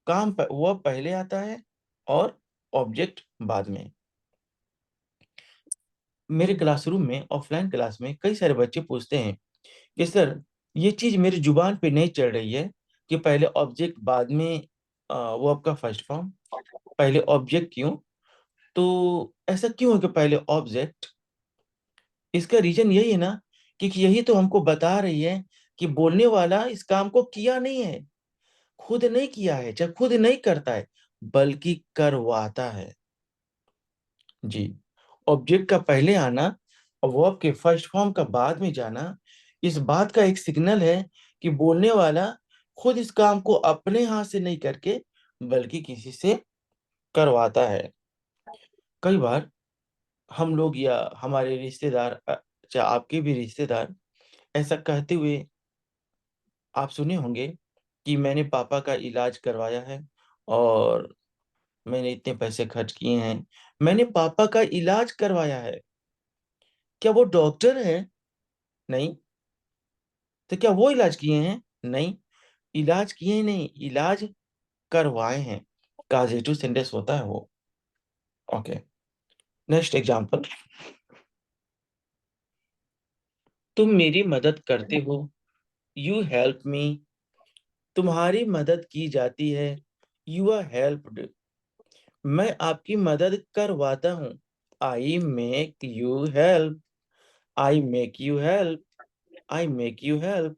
वह पहले आता है और ऑब्जेक्ट बाद में। मेरे क्लासरूम में, ऑफलाइन क्लास में, कई सारे बच्चे पूछते हैं कि सर, ये चीज मेरी जुबान पे नहीं चढ़ रही है कि पहले ऑब्जेक्ट बाद में वो आपका फर्स्ट फॉर्म, पहले ऑब्जेक्ट क्यों? तो ऐसा क्यों है कि पहले ऑब्जेक्ट? इसका रीजन यही है ना, क्योंकि यही तो हमको बता रही है कि बोलने वाला इस काम को किया नहीं है, खुद नहीं किया है, चाहे खुद नहीं करता है, बल्कि करवाता है। जी, ऑब्जेक्ट का पहले आना और वर्ब के फर्स्ट फॉर्म का बाद में जाना, इस बात का एक सिग्नल है कि बोलने वाला खुद इस काम को अपने हाथ से नहीं करके बल्कि किसी से करवाता है। कई बार हम लोग या हमारे रिश्तेदार, चाहे आपके भी रिश्तेदार, ऐसा कहते हुए आप सुने होंगे कि मैंने पापा का इलाज करवाया है और मैंने इतने पैसे खर्च किए हैं, मैंने पापा का इलाज करवाया है। क्या वो डॉक्टर है? नहीं। तो क्या वो इलाज किए हैं? नहीं। इलाज किए नहीं, इलाज करवाए हैं। काजेटिव सेंटेंस होता है वो। Okay, next example. तुम मेरी मदद करते हो, यू हेल्प मी। तुम्हारी मदद की जाती है, यू आर हेल्प्ड। मैं आपकी मदद करवाता हूँ, I make you help. I make you help. I make you help.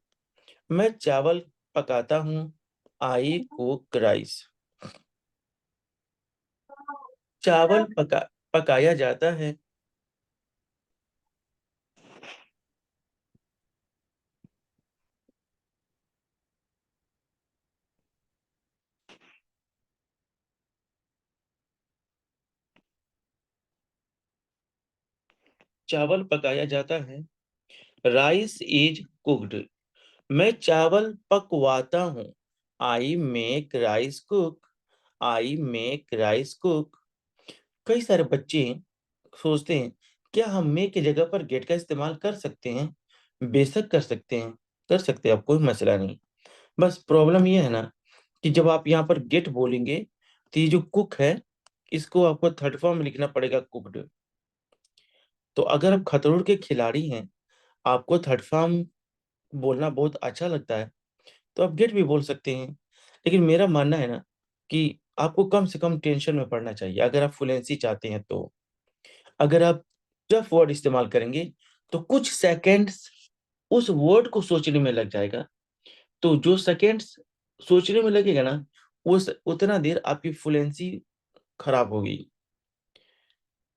मैं चावल पकाता हूँ, आई कुक राइस। चावल पकाया जाता है। चावल पकाया जाता है, राइस इज कुक्ड। मैं चावल पकवाता हूँ, I make rice cook. I make rice cook. कई सारे बच्चे सोचते हैं, क्या हम मेक की जगह पर गेट का इस्तेमाल कर सकते हैं? बेशक कर सकते हैं, कर सकते हैं, आप, कोई मसला नहीं। बस प्रॉब्लम ये है ना कि जब आप यहाँ पर गेट बोलेंगे तो ये जो कुक है, इसको आपको थर्ड फॉर्म में लिखना पड़ेगा, कुक्ड। तो अगर आप खतरों के खिलाड़ी हैं, आपको थर्ड फॉर्म बोलना बहुत अच्छा लगता है, तो आप गेट भी बोल सकते हैं। लेकिन मेरा मानना है ना कि आपको कम से कम टेंशन में पड़ना चाहिए अगर आप फ्लुएंसी चाहते हैं। तो अगर आप टफ वर्ड इस्तेमाल करेंगे तो कुछ सेकंड्स उस वर्ड को सोचने में लग जाएगा। तो जो सेकंड्स सोचने में लगेगा ना, उस उतना देर आपकी फ्लुएंसी खराब होगी।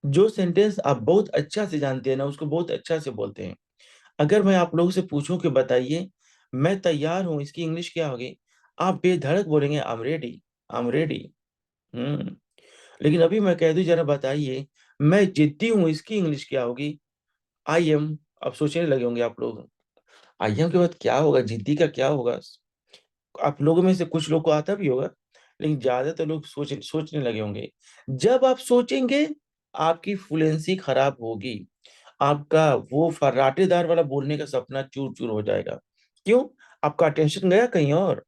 जो सेंटेंस आप बहुत अच्छा से जानते हैं ना, उसको बहुत अच्छा से बोलते हैं। अगर मैं आप लोगों से पूछूं कि बताइए मैं तैयार हूं, इसकी इंग्लिश क्या होगी, आप बेधड़क बोलेंगे, I am ready. I am ready. Hmm. लेकिन अभी मैं कह दूं, जरा बताइए मैं जिद्दी हूं, इसकी इंग्लिश क्या होगी? I am. अब सोचने लगे होंगे आप लोग, आई एम के बाद क्या होगा, जिद्दी का क्या होगा? आप लोगों में से कुछ लोग को आता भी होगा, लेकिन ज्यादातर लोग सोचने लगे होंगे। जब आप सोचेंगे, आपकी फ्लुएंसी खराब होगी, आपका वो फर्राटेदार वाला बोलने का सपना चूर चूर हो जाएगा। क्यों? आपका अटेंशन गया कहीं और।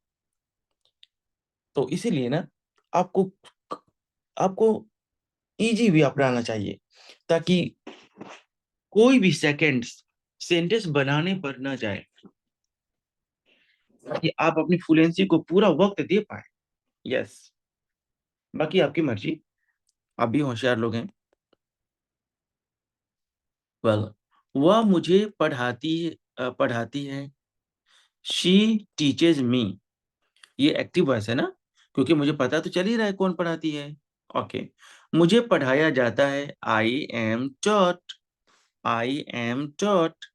तो इसीलिए ना, आपको आपको इजी वे अपनाना चाहिए, ताकि कोई भी सेकंड्स सेंटेंस बनाने पर ना जाए, ताकि आप अपनी फ्लुएंसी को पूरा वक्त दे पाए। यस, बाकी आपकी मर्जी, आप भी होशियार लोग हैं। वेल, वह मुझे पढ़ाती है, शी टीचेज मी। ये एक्टिव वॉइस है ना, क्योंकि मुझे पता तो चल ही रहा है कौन पढ़ाती है। ओके, मुझे पढ़ाया जाता है, I am taught. I am taught.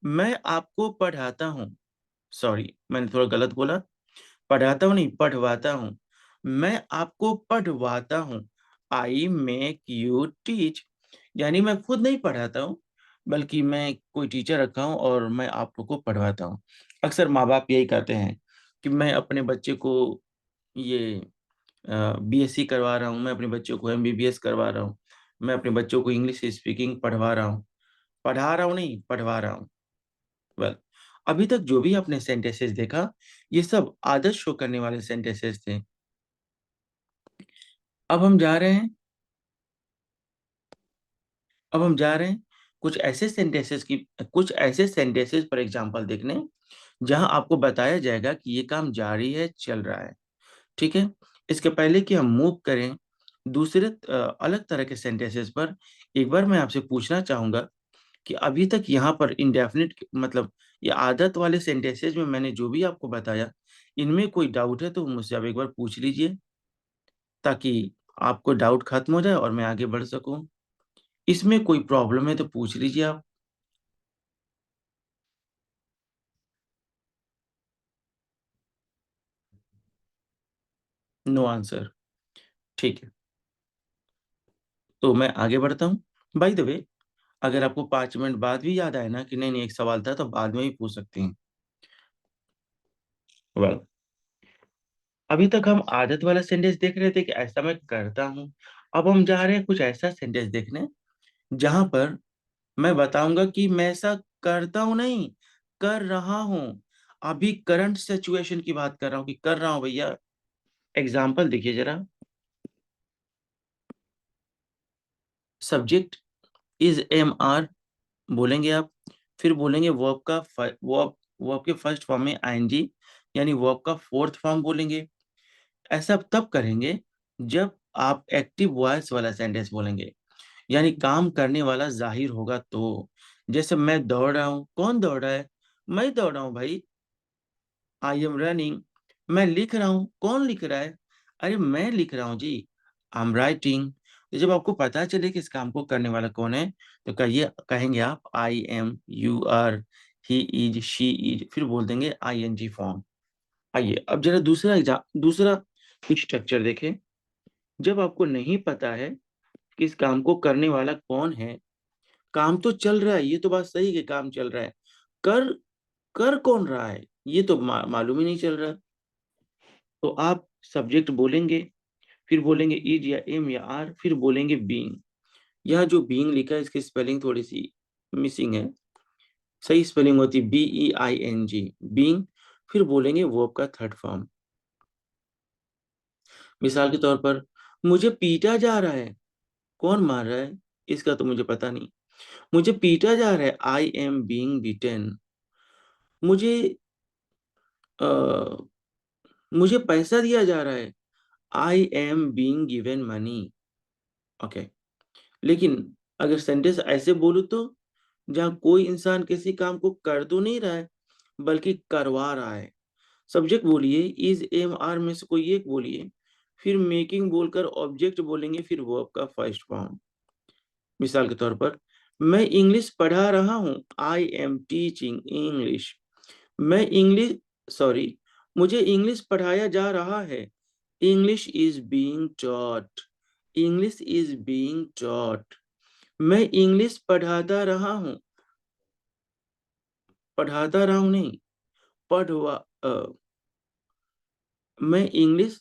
मैं आपको पढ़ाता हूँ। सॉरी, मैंने थोड़ा गलत बोला। पढ़ाता हूँ नहीं, पढ़वाता हूँ। मैं आपको पढ़वाता हूँ। I make you teach. यानी मैं खुद नहीं पढ़ाता हूँ, बल्कि मैं कोई टीचर रखा हूँ और मैं आप लोग को पढ़वाता हूँ। अक्सर माँ-बाप यही कहते हैं कि मैं अपने बच्चे को ये बीएससी करवा रहा हूँ, मैं अपने बच्चों को एमबीबीएस करवा रहा हूँ, मैं अपने बच्चों को इंग्लिश स्पीकिंग पढ़वा रहा हूँ। पढ़ा रहा हूँ नहीं, पढ़वा रहा हूँ। वेल, अभी तक जो भी आपने सेंटेंसेस देखा, ये सब आदत शो करने वाले सेंटेंसेस थे। अब हम जा रहे हैं अब हम जा रहे हैं कुछ ऐसे सेंटेंसेस फॉर एग्जांपल देखने, जहां आपको बताया जाएगा कि ये काम जारी है, चल रहा है। ठीक है? इसके पहले कि हम मूव करें दूसरे अलग तरह के सेंटेंसेस पर, एक बार मैं आपसे पूछना चाहूँगा कि अभी तक यहाँ पर इंडेफिनिट मतलब ये आदत वाले सेंटेंसेस में मैंने जो भी आपको बताया, इनमें कोई डाउट है तो मुझसे आप एक बार पूछ लीजिए, ताकि आपको डाउट खत्म हो जाए और मैं आगे बढ़ सकूँ। इसमें कोई प्रॉब्लम है तो पूछ लीजिए आप। No answer. ठीक है, तो मैं आगे बढ़ता हूँ। बाय द वे, अगर आपको 5 मिनट बाद भी याद आए ना कि नहीं, नहीं एक सवाल था, तो बाद में भी पूछ सकती हैं। वेल, अभी तक हम आदत वाला सेंटेंस देख रहे थे कि ऐसा मैं करता हूँ। अब हम जा रहे हैं कुछ ऐसा सेंटेंस देखने, जहाँ पर मैं बताऊँगा कि मैं ऐसा करता हूँ नहीं, कर रहा हूँ। अभी करंट सिचुएशन की बात कर रहा हूँ कि कर रहा हूँ भैया। एग्ज़ाम्पल देखिए ज़रा। सब्जेक्ट इज़ एम आर बोलेंगे आप, फिर बोलेंगे वर्ब के फर्स्ट फॉर्म में आईएनजी, यानी वर्ब का फोर्थ फॉर्म बोलेंगे। ऐसा तब करेंगे जब आप एक्टिव वॉइस वाला सेंटेंस बोलेंगे, यानी काम करने वाला ज़ाहिर होगा तो। जैसे मैं दौड़ रहा हूँ, कौन दौड़ रहा है? मैं दौड़ रहा हूँ भाई, आई एम रनिंग। मैं लिख रहा हूँ, कौन लिख रहा है? अरे मैं लिख रहा हूँ जी, आई एम राइटिंग। तो जब आपको पता चले कि इस काम को करने वाला कौन है, तो कहेंगे आप I am, you are, he is, she is, फिर बोल देंगे आईएनजी फॉर्म। आइए अब जरा दूसरा स्ट्रक्चर देखें। जब आपको नहीं पता है कि इस काम को करने वाला कौन है, काम तो चल रहा है, ये तो बात सही है कि काम चल रहा है। कर कर कौन रहा है, ये तो मालूम ही नहीं चल रहा। तो आप सब्जेक्ट बोलेंगे, फिर बोलेंगे इज या एम या आर, फिर बोलेंगे बीइंग। यहाँ जो बीइंग लिखा है इसकी स्पेलिंग थोड़ी सी मिसिंग है। सही स्पेलिंग होती है बीईआईएनजी, बीइंग। फिर बोलेंगे वर्ब का थर्ड फॉर्म। मिसाल के तौर पर, मुझे पीटा जा रहा है, कौन मार रहा है? इसका तो मुझे पता नहीं। मुझे पीटा जा रहा है, आई एम बीइंग बीटेन। मुझे अ, मुझे पैसा दिया जा रहा है, I am being given money. Okay. लेकिन अगर सेंटेंस ऐसे बोलूँ तो, जहाँ कोई इंसान किसी काम को कर तो नहीं रहा है, बल्कि करवा रहा है। सब्जेक्ट बोलिए, इज एम आर में से कोई एक बोलिए, फिर मेकिंग बोलकर ऑब्जेक्ट बोलेंगे, फिर वर्ब का फर्स्ट फॉर्म। मिसाल के तौर पर, मैं इंग्लिश पढ़ा रहा हूँ, आई एम टीचिंग इंग्लिश। मैं इंग्लिश सॉरी मुझे इंग्लिश पढ़ाया जा रहा है, English is being taught. English is being taught. मैं इंग्लिश पढ़ाता रहा हूँ नहीं, पढ़वा मैं इंग्लिश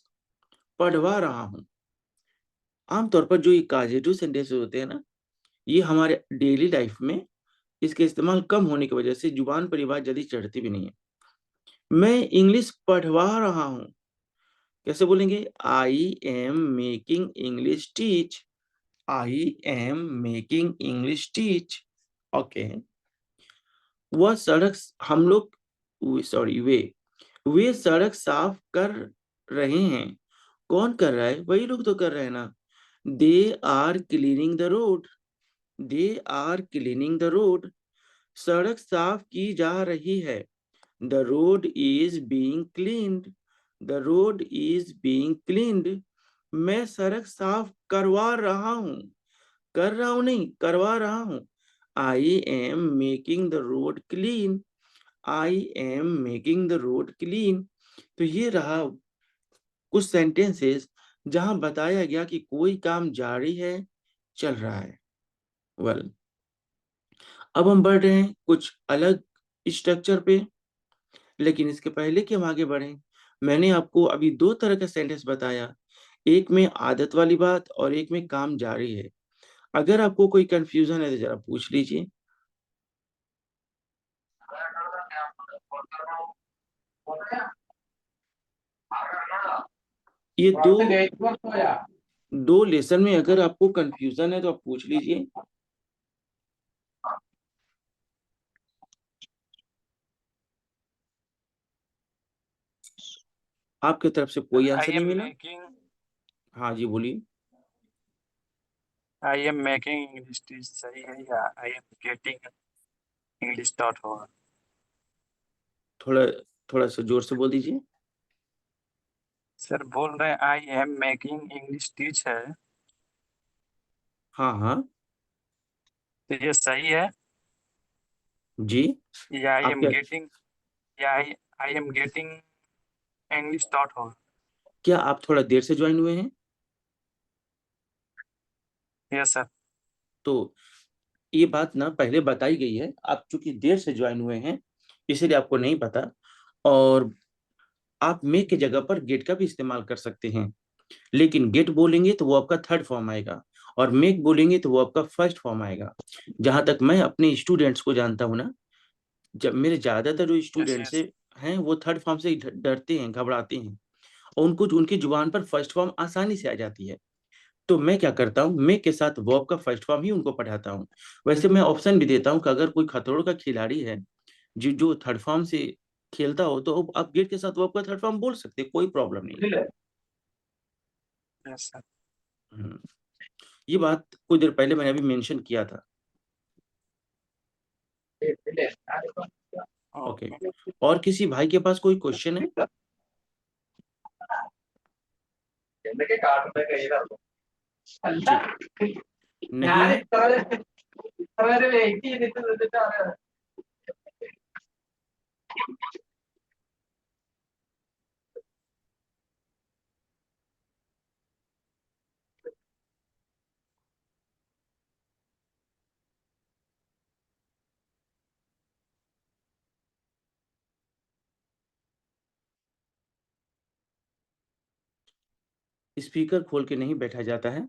पढ़वा रहा हूँ। आमतौर पर जो ये कॉजेटिव सेंटेंसेस होते हैं ना, ये हमारे डेली लाइफ में इसके इस्तेमाल कम होने की वजह से जुबान पर ये बात जल्दी चढ़ती भी नहीं है। मैं इंग्लिश पढ़वा रहा हूँ, कैसे बोलेंगे? I am making English teach. I am making English teach. Okay. वह सड़क हम लोग सॉरी वे सड़क साफ कर रहे हैं, कौन कर रहा है? वही लोग तो कर रहे हैं ना। They are cleaning the road. They are cleaning the road. सड़क साफ की जा रही है, the road is being cleaned. The road is being cleaned. मैं सड़क साफ करवा रहा हूँ, कर रहा हूँ नहीं, करवा रहा हूँ। I am making the road clean, I am making the road clean. तो ये रहा कुछ सेंटेंसेस जहां बताया गया कि कोई काम जारी है, चल रहा है। वेल, अब हम बढ़ रहे हैं कुछ अलग स्ट्रक्चर पे, लेकिन इसके पहले कि हम आगे बढ़ें, मैंने आपको अभी दो तरह का सेंटेंस बताया, एक में आदत वाली बात और एक में काम जारी है। अगर आपको कोई कंफ्यूजन है तो जरा पूछ लीजिए। ये दो लेसन में अगर आपको कंफ्यूजन है तो आप पूछ लीजिए। आपकी तरफ से कोई आंसर नहीं मिला? हाँ जी, बोलिए। I am making English teach सही है या I am getting English taught होगा? थोड़ा थोड़ा सा जोर से बोल दीजिए। सर बोल रहे हैं I am making English teach है, हाँ हाँ तो ये सही है जी। या आई आप एम क्या गेटिंग, या I am getting English taught होगा? क्या आप थोड़ा देर से ज्वाइन हुए हैं? Yes sir. तो ये बात ना पहले बताई गई है, आप चूंकि देर से ज्वाइन हुए हैं इसीलिए आपको नहीं पता। और आप मेक की जगह पर गेट का भी इस्तेमाल कर सकते हैं, लेकिन गेट बोलेंगे तो वो आपका थर्ड फॉर्म आएगा, और मेक बोलेंगे तो वो आपका फर्स्ट फॉर्म आएगा। जहां तक मैं अपने स्टूडेंट्स को जानता हूँ ना, जब मेरे ज्यादातर जो यस स्टूडेंट्स यस। हैं वो थर्ड फॉर्म से डरते हैं, घबराते हैं, और उनको उनकी जुबान पर फर्स्ट फॉर्म आसानी से आ जाती है। तो मैं क्या करता हूँ, मैं के साथ वर्ब का फर्स्ट फॉर्म ही उनको पढ़ाता हूँ। वैसे मैं ऑप्शन भी देता हूँ कि अगर कोई खतरों का खिलाड़ी है जो जो थर्ड फॉर्म से खेलता हो तो आप गेट के साथ वर्ब का थर्ड फॉर्म बोल सकते हैं, कोई प्रॉब्लम नहीं है। Yes sir. हम्म, ये बात कुछ देर पहले मैंने अभी मेंशन किया था। Okay, okay. और किसी भाई के पास कोई क्वेश्चन है? ठीक, नहीं है? स्पीकर खोल के नहीं बैठा जाता है,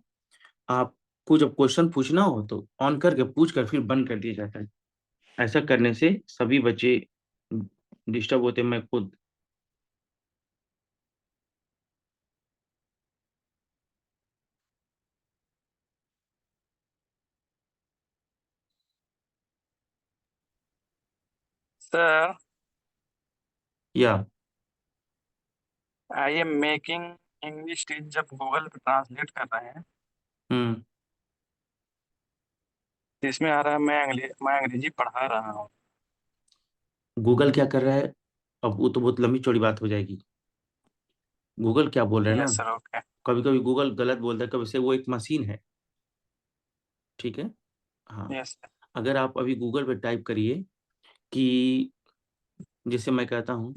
आपको जब क्वेश्चन पूछना हो तो ऑन करके पूछ कर फिर बंद कर दिया जाता है। ऐसा करने से सभी बच्चे डिस्टर्ब होते हैं, मैं खुद। सर या I am making English teach जब गूगल पे ट्रांसलेट कर रहे हैं हम्म तो इसमें आ रहा है मैं अंग्रेजी पढ़ा रहा हूँ। गूगल क्या कर रहा है? अब वो तो बहुत लंबी चौड़ी बात हो जाएगी। गूगल क्या बोल रहा है यस ना, सर। ओके। कभी कभी गूगल गलत बोलता है, कभी से वो एक मशीन है। ठीक है। हाँ, यस सर। अगर आप अभी गूगल पे टाइप करिए कि, जैसे मैं कहता हूँ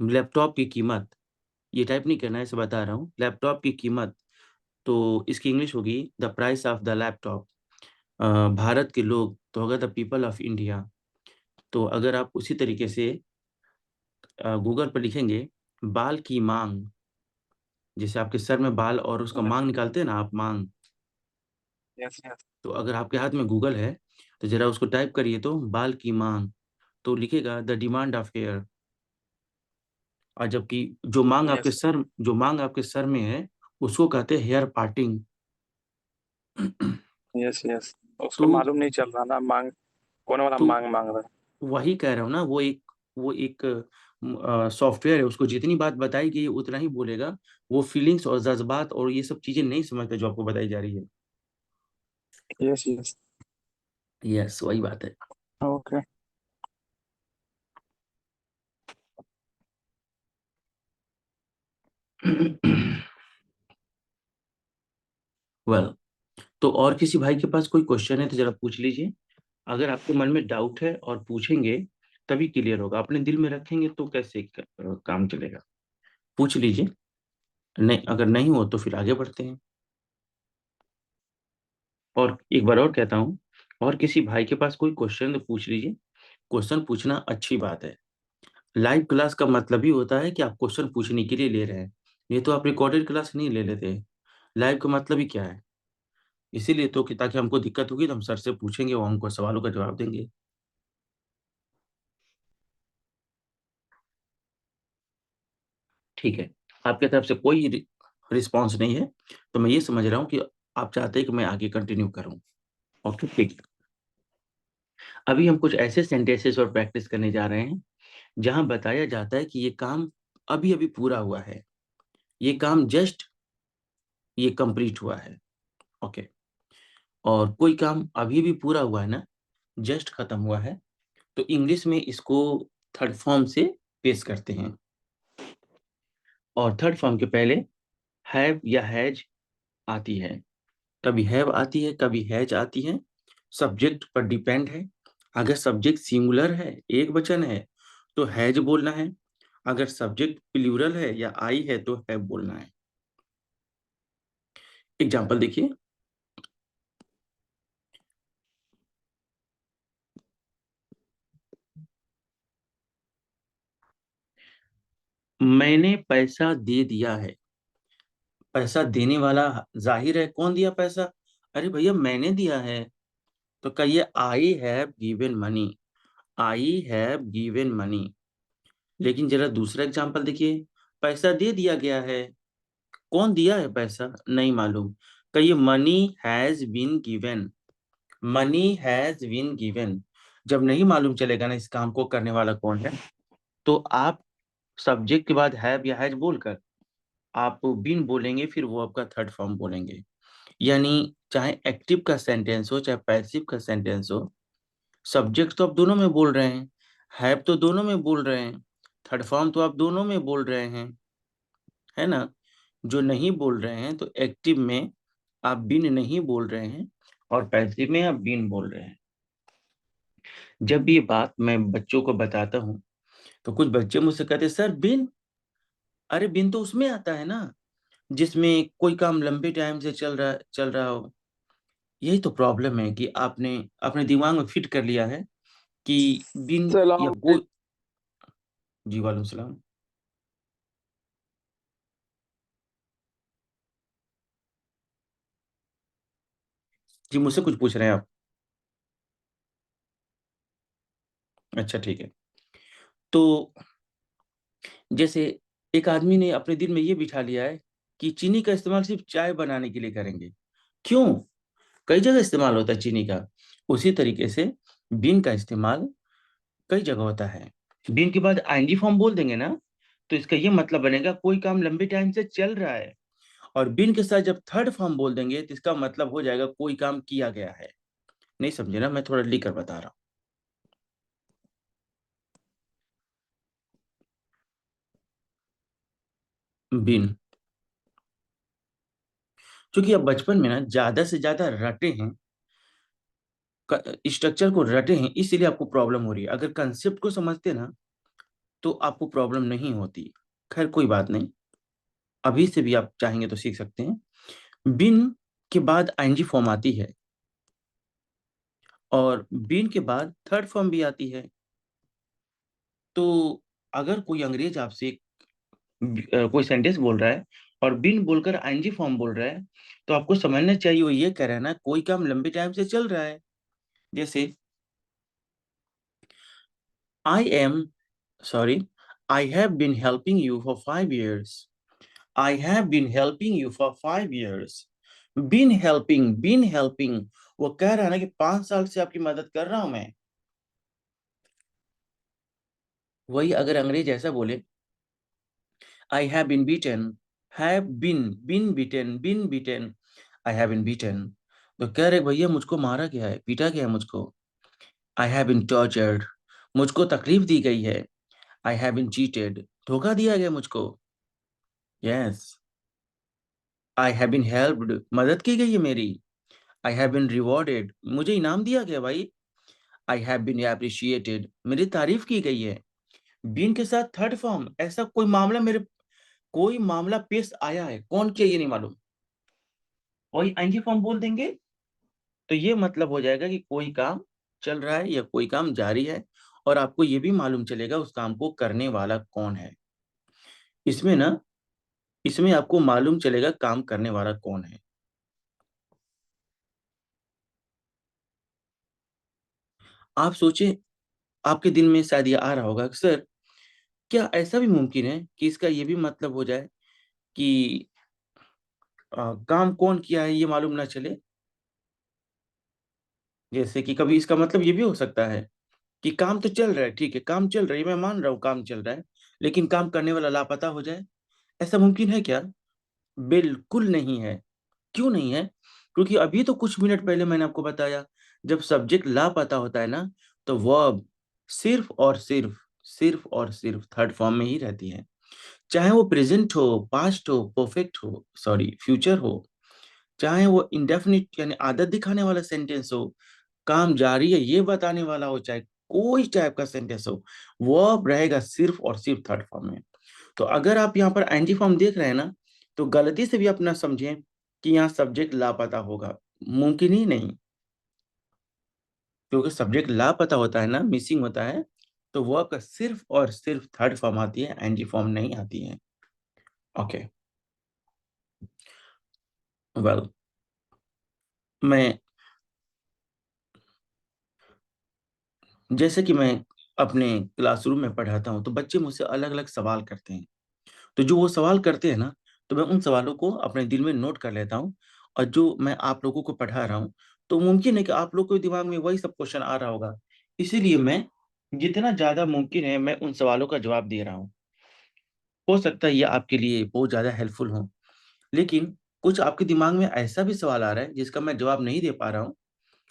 लैपटॉप की कीमत, ये टाइप नहीं करना है, ऐसे बता रहा हूँ, लैपटॉप की कीमत, तो इसकी इंग्लिश होगी the price of the laptop. Bharat के लोग तो होगा द पीपल ऑफ इंडिया। तो अगर आप उसी तरीके से गूगल पर लिखेंगे बाल की मांग, जैसे आपके सर में बाल और उसका मांग निकालते हैं ना आप, मांग, यस यस। तो अगर आपके हाथ में गूगल है तो जरा उसको टाइप करिए तो बाल की मांग, तो लिखेगा द डिमांड ऑफ हेयर। और जबकि यस जो मांग आपके सर में है उसको कहते हैं हेयर पार्टिंग। Yes yes. उसको तो मालूम नहीं चल रहा ना मांग कौन वाला तो मांग मांग रहा वही कह रहा हूँ ना, वो एक सॉफ्टवेयर है, उसको जितनी बात बताई गई है उतना ही बोलेगा। वो फीलिंग्स और जज्बात और ये सब चीजें नहीं समझता जो आपको बताई जा रही है। है। Yes yes. यस, वही बात है। ओके। वेल, तो और किसी भाई के पास कोई क्वेश्चन है तो जरा पूछ लीजिए। अगर आपके मन में डाउट है और पूछेंगे तभी क्लियर होगा, अपने दिल में रखेंगे तो कैसे काम चलेगा। पूछ लीजिए, नहीं अगर नहीं हो तो फिर आगे बढ़ते हैं। और एक बार और कहता हूँ, और किसी भाई के पास कोई क्वेश्चन तो पूछ लीजिए। क्वेश्चन पूछना अच्छी बात है। लाइव क्लास का मतलब ही होता है कि आप क्वेश्चन पूछने के लिए ले रहे हैं। ये तो आप रिकॉर्डेड क्लास नहीं ले लेते। लाइव का मतलब ही क्या है? इसीलिए तो कि ताकि हमको दिक्कत होगी तो हम सर से पूछेंगे, वो हमको सवालों का जवाब देंगे। ठीक है, आपके तरफ से कोई रिस्पॉन्स नहीं है, तो मैं ये समझ रहा हूँ कि आप चाहते हैं कि मैं आगे कंटिन्यू करूँ। ओके ठीक। अभी हम कुछ ऐसे सेंटेंसेस और प्रैक्टिस करने जा रहे हैं जहां बताया जाता है कि ये काम अभी अभी पूरा हुआ है, ये काम जस्ट ये कंप्लीट हुआ है। ओके। और कोई काम अभी भी पूरा हुआ है ना, जस्ट खत्म हुआ है, तो इंग्लिश में इसको थर्ड फॉर्म से पेश करते हैं। और थर्ड फॉर्म के पहले हैव या हैज आती है। कभी हैव आती है, कभी हैज आती है। सब्जेक्ट पर डिपेंड है। अगर सब्जेक्ट सिंगुलर है, एक वचन है, तो हैज बोलना है। अगर सब्जेक्ट प्लूरल है या आई है तो हैव बोलना है। एग्जाम्पल देखिए, मैंने पैसा दे दिया है। पैसा देने वाला जाहिर है कौन दिया पैसा? अरे भैया मैंने दिया है। तो कहिए I have given money. I have given money. लेकिन जरा दूसरा एग्जांपल देखिए, पैसा दे दिया गया है। कौन दिया है पैसा? नहीं मालूम। कहिए money has been given. Money has been given. जब नहीं मालूम चलेगा ना इस काम को करने वाला कौन है, तो आप सब्जेक्ट के बाद हैव या हैज बोलकर आप बीन बोलेंगे, फिर वो आपका थर्ड फॉर्म बोलेंगे। यानी चाहे एक्टिव का सेंटेंस हो चाहे पैसिव का सेंटेंस हो, सब्जेक्ट तो आप दोनों में बोल रहे हैं, हैव तो दोनों में बोल रहे हैं, थर्ड फॉर्म तो आप दोनों में बोल रहे हैं, है ना। जो नहीं बोल रहे हैं तो एक्टिव में आप बिन नहीं बोल रहे हैं और पैसिव में आप बिन बोल रहे हैं। जब ये बात मैं बच्चों को बताता हूँ तो कुछ बच्चे मुझसे कहते हैं सर बिन। अरे बिन तो उसमें आता है ना जिसमें कोई काम लंबे टाइम से चल रहा हो। यही तो प्रॉब्लम है कि आपने अपने दिमाग में फिट कर लिया है कि बिन या सलाम कोई। जी वालेकुम सलाम। जी मुझसे कुछ पूछ रहे हैं आप? अच्छा ठीक है। तो जैसे एक आदमी ने अपने दिल में ये बिठा लिया है कि चीनी का इस्तेमाल सिर्फ चाय बनाने के लिए करेंगे। क्यों? कई जगह इस्तेमाल होता है चीनी का। उसी तरीके से बीन का इस्तेमाल कई जगह होता है। बीन के बाद आईएनजी फॉर्म बोल देंगे ना, तो इसका ये मतलब बनेगा कोई काम लंबे टाइम से चल रहा है। और बीन के साथ जब थर्ड फॉर्म बोल देंगे तो इसका मतलब हो जाएगा कोई काम किया गया है। नहीं समझे ना, मैं थोड़ा लिख कर बता रहा हूँ। बीन, क्योंकि अब बचपन में ना ज्यादा से ज्यादा रटे हैं, स्ट्रक्चर को रटे हैं, इसीलिए आपको प्रॉब्लम हो रही है। अगर कंसेप्ट को समझते ना तो आपको प्रॉब्लम नहीं होती। खैर कोई बात नहीं, अभी से भी आप चाहेंगे तो सीख सकते हैं। बिन के बाद आईएनजी फॉर्म आती है और बिन के बाद थर्ड फॉर्म भी आती है। तो अगर कोई अंग्रेज आपसे कोई सेंटेंस बोल रहा है और बिन बोलकर आईएनजी फॉर्म बोल रहा है, तो आपको समझना चाहिए वो ये कह रहा है ना कोई काम लंबे टाइम से चल रहा है। जैसे I am sorry, I have been helping you for 5 years। I have been helping you for 5 years। Been helping, वो कह रहा है ना कि 5 साल से आपकी मदद कर रहा हूं मैं। वही अगर अंग्रेज ऐसा बोले I have been beaten, been beaten, I have been beaten, तो कह रहे भैया मुझको मारा गया है, पीटा गया है मुझको। I have been tortured, मुझको तकलीफ दी गई है। I have been cheated, धोखा दिया गया मुझको। Yes, I have been helped, मदद की गई है मेरी। आई हैव बीन रिवॉर्डेड, मुझे इनाम दिया गया भाई। आई हैव बीन अप्रिशिएटेड, मेरी तारीफ की गई है। बीन के साथ थर्ड फॉर्म, ऐसा कोई मामला पेश आया है, कौन किया ये नहीं मालूम, वही आईएनजी फॉर्म बोल देंगे तो ये मतलब हो जाएगा कि कोई काम चल रहा है या कोई काम जारी है, और आपको ये भी मालूम चलेगा उस काम को करने वाला कौन है। इसमें आपको मालूम चलेगा काम करने वाला कौन है। आप सोचे, आपके दिन में शायद ये आ रहा होगा, सर क्या ऐसा भी मुमकिन है कि इसका ये भी मतलब हो जाए कि काम कौन किया है ये मालूम ना चले। जैसे कि कभी इसका मतलब ये भी हो सकता है कि काम तो चल रहा है, ठीक है काम चल रही है, मैं मान रहा हूँ काम चल रहा है, लेकिन काम करने वाला लापता हो जाए, ऐसा मुमकिन है क्या? बिल्कुल नहीं है। क्यों नहीं है? क्योंकि अभी तो कुछ मिनट पहले मैंने आपको बताया, जब सब्जेक्ट लापता होता है ना, तो वर्ब सिर्फ और सिर्फ थर्ड फॉर्म में ही रहती है। चाहे वो प्रेजेंट हो, पास्ट हो, परफेक्ट हो, सॉरी फ्यूचर हो, चाहे वो इंडेफिनिट यानी आदत दिखाने वाला सेंटेंस हो, काम जारी है ये बताने वाला हो, चाहे कोई टाइप का सेंटेंस हो, वर्ब रहेगा सिर्फ और सिर्फ थर्ड फॉर्म में। तो अगर आप यहाँ पर एनजी फॉर्म देख रहे हैं ना, तो गलती से भी अपना समझें कि यहाँ सब्जेक्ट लापता होगा, मुमकिन ही नहीं। क्योंकि सब्जेक्ट लापता होता है ना, मिसिंग होता है, तो वर्ब का सिर्फ और सिर्फ थर्ड फॉर्म आती है, एनजी फॉर्म नहीं आती है। ओके वेल, मैं जैसे कि मैं अपने क्लासरूम में पढ़ाता हूँ, तो बच्चे मुझसे अलग अलग सवाल करते हैं। तो जो वो सवाल करते हैं ना, तो मैं उन सवालों को अपने दिल में नोट कर लेता हूँ, और जो मैं आप लोगों को पढ़ा रहा हूँ, तो मुमकिन है कि आप लोग के दिमाग में वही सब क्वेश्चन आ रहा होगा। इसीलिए मैं जितना ज्यादा मुमकिन है मैं उन सवालों का जवाब दे रहा हूँ। हो सकता है ये आपके लिए बहुत ज्यादा हेल्पफुल हो, लेकिन कुछ आपके दिमाग में ऐसा भी सवाल आ रहा है जिसका मैं जवाब नहीं दे पा रहा हूँ,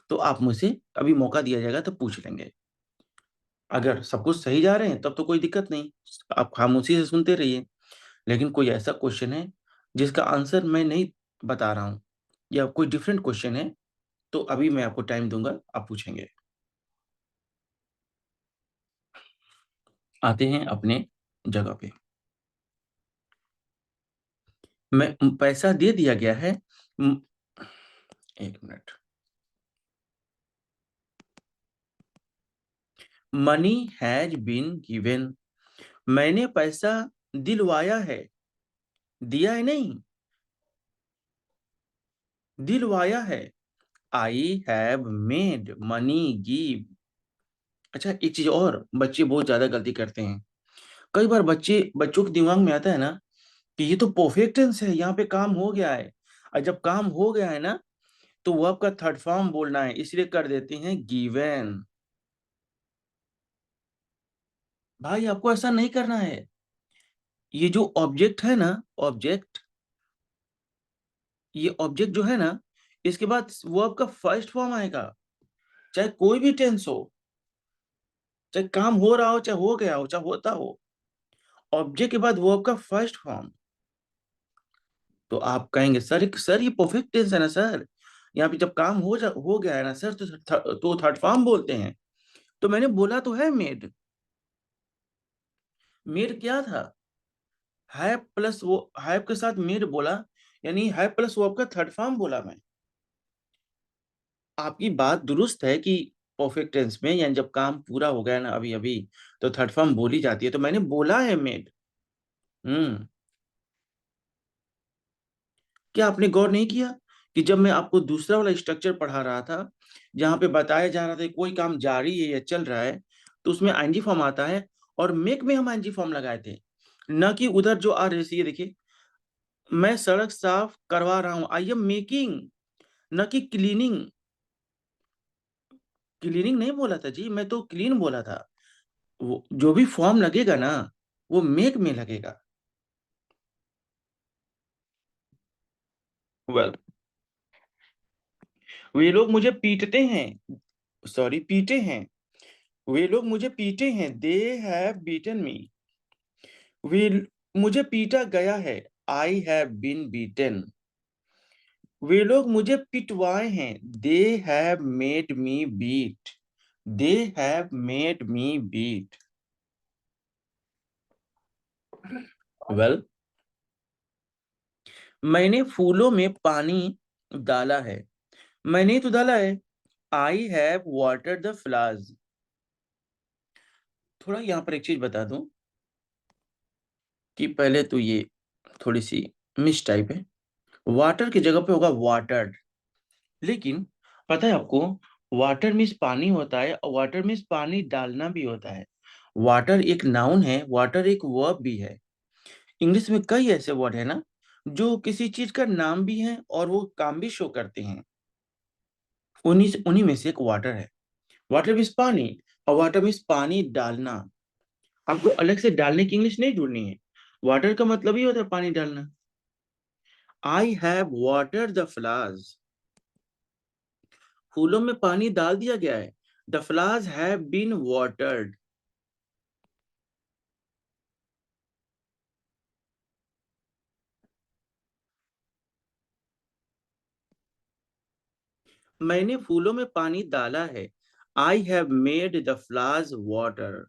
तो आप मुझसे अभी मौका दिया जाएगा तो पूछ लेंगे। अगर सब कुछ सही जा रहे हैं तब तो कोई दिक्कत नहीं, आप खामोशी से सुनते रहिए। लेकिन कोई ऐसा क्वेश्चन है जिसका आंसर मैं नहीं बता रहा हूँ, या कोई डिफरेंट क्वेश्चन है, तो अभी मैं आपको टाइम दूंगा, आप पूछेंगे। आते हैं अपने जगह पे। पैसा दे दिया गया है। म- एक मिनट। मनी हैज बीन गिवन, मैंने पैसा दिलवाया है, दिया है नहीं, दिलवाया है। I have made money give. अच्छा एक चीज और, बच्चे बहुत ज्यादा गलती करते हैं। कई बार बच्चों के दिमाग में आता है ना कि ये तो परफेक्ट टेंस है, यहाँ पे काम हो गया है, और जब काम हो गया है ना, तो वर्ब का थर्ड फॉर्म बोलना है, इसलिए कर देते हैं गिवन। भाई आपको ऐसा नहीं करना है। ये जो ऑब्जेक्ट है ना, ऑब्जेक्ट, ये ऑब्जेक्ट जो है ना, इसके बाद वर्ब का फर्स्ट फॉर्म आएगा, चाहे कोई भी टेंस हो, चाहे काम हो रहा हो, चाहे हो गया हो, चाहे होता हो, ऑब्जेक्ट के बाद वर्ब का फर्स्ट फॉर्म। तो आप कहेंगे सर ये परफेक्ट टेंस है ना सर, यहाँ पे जब काम हो गया है ना सर, तो थर्ड फॉर्म बोलते हैं। तो मैंने बोला तो है मेड। मेड क्या था? हैव प्लस वो हैव के साथ मेड बोला, यानी हैव प्लस वर्ब का थर्ड फॉर्म बोला मैं। आपकी बात दुरुस्त है कि परफेक्ट टेंस में, यानी जब काम पूरा हो गया ना अभी अभी, तो थर्ड फॉर्म बोली जाती है, तो मैंने बोला है मेड। हम्म क्या आपने गौर नहीं किया कि जब मैं आपको दूसरा वाला स्ट्रक्चर पढ़ा रहा था, जहां पे बताया जा रहा था कि कोई काम जारी है या चल रहा है, तो उसमें आईएनजी फॉर्म आता है, और मेक में हम आईएनजी फॉर्म लगाए थे, न कि उधर जो आ रही है, देखिए मैं सड़क साफ करवा रहा हूं, आई एम मेकिंग, न कि क्लीनिंग। क्लीनिंग नहीं बोला था जी, मैं तो क्लीन बोला था। वो जो भी फॉर्म लगेगा ना, वो मेक में लगेगा। वेल, वे लोग मुझे पीटते हैं, सॉरी पीटे हैं, वे लोग मुझे पीटे हैं, दे हैव बीटन मी। वे मुझे पीटा गया है, आई हैव बीन बीटन। वे लोग मुझे पिटवाए हैं। They have made me beat. They have made me beat. Well, मैंने फूलों में पानी डाला है। मैंने ही तो डाला है। I have watered the flowers. थोड़ा यहाँ पर एक चीज बता दूं कि पहले तो ये थोड़ी सी मिस टाइप है। वाटर की जगह पे होगा वाटर्ड। लेकिन पता है आपको, वाटर मीन्स पानी होता है और वाटर मीन्स पानी डालना भी होता है। वाटर एक नाउन है, वाटर एक वर्ब भी है। इंग्लिश में कई ऐसे वर्ड है ना जो किसी चीज का नाम भी है और वो काम भी शो करते हैं। उन्हीं उन्हीं में से एक वाटर है। वाटर मीन्स पानी और वाटर मीन्स पानी डालना। आपको अलग से डालने की इंग्लिश नहीं ढूंढनी है। वाटर का मतलब ही होता है पानी डालना। I have watered the flowers. फूलों में पानी डाल दिया गया है। The flowers have been watered. मैंने फूलों में पानी डाला है। I have made the flowers water.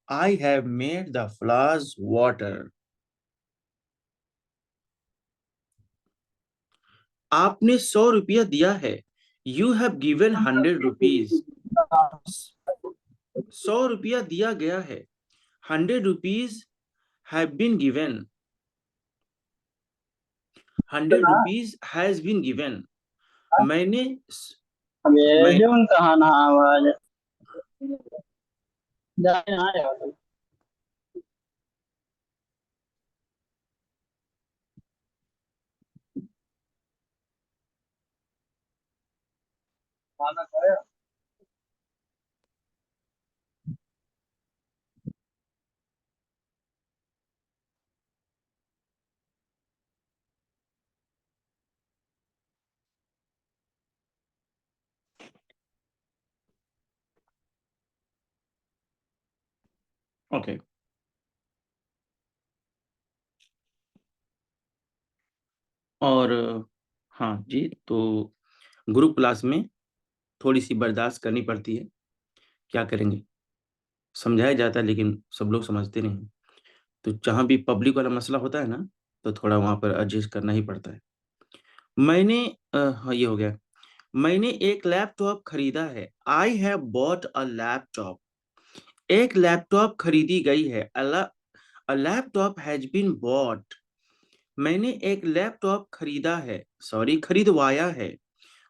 I have made the flowers water. आपने 100 रुपया दिया है। You have given 100 rupees. 100 रुपया दिया गया है। 100 rupees have been given. 100 rupees has been given. मैंने मैं Medium कहाँ ना आवाज जाए ना यार। खाना खाया? ओके। और हाँ जी, तो ग्रुप क्लास में थोड़ी सी बर्दाश्त करनी पड़ती है। क्या करेंगे, समझाया जाता है लेकिन सब लोग समझते नहीं। तो जहाँ भी पब्लिक वाला मसला होता है ना, तो थोड़ा वहाँ पर एडजस्ट करना ही पड़ता है। मैंने हाँ, ये हो गया। मैंने एक लैपटॉप खरीदा है। I have bought a laptop. एक लैपटॉप खरीदी गई है। A laptop has been bought. मैंने एक लैपटॉप खरीदा है, सॉरी खरीदवाया है।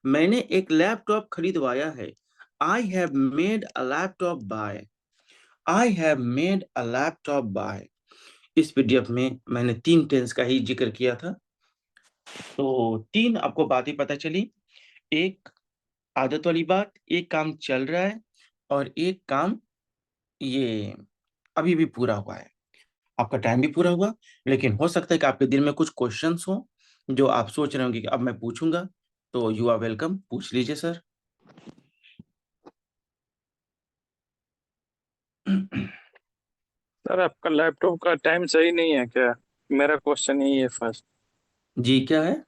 मैंने एक लैपटॉप खरीदवाया है। I have made a laptop buy. I have made a laptop buy. इस पीडीएफ में मैंने 3 टेंस का ही जिक्र किया था। तो 3 आपको बातें पता चली। एक आदत वाली बात, एक काम चल रहा है और एक काम ये अभी भी पूरा हुआ है। आपका टाइम भी पूरा हुआ, लेकिन हो सकता है कि आपके दिल में कुछ क्वेश्चंस हो जो आप सोच रहे होंगे कि अब मैं पूछूंगा। तो यू आर वेलकम, पूछ लीजिए सर। सर आपका लैपटॉप का टाइम सही नहीं है क्या? मेरा क्वेश्चन यही है फर्स्ट। जी क्या है?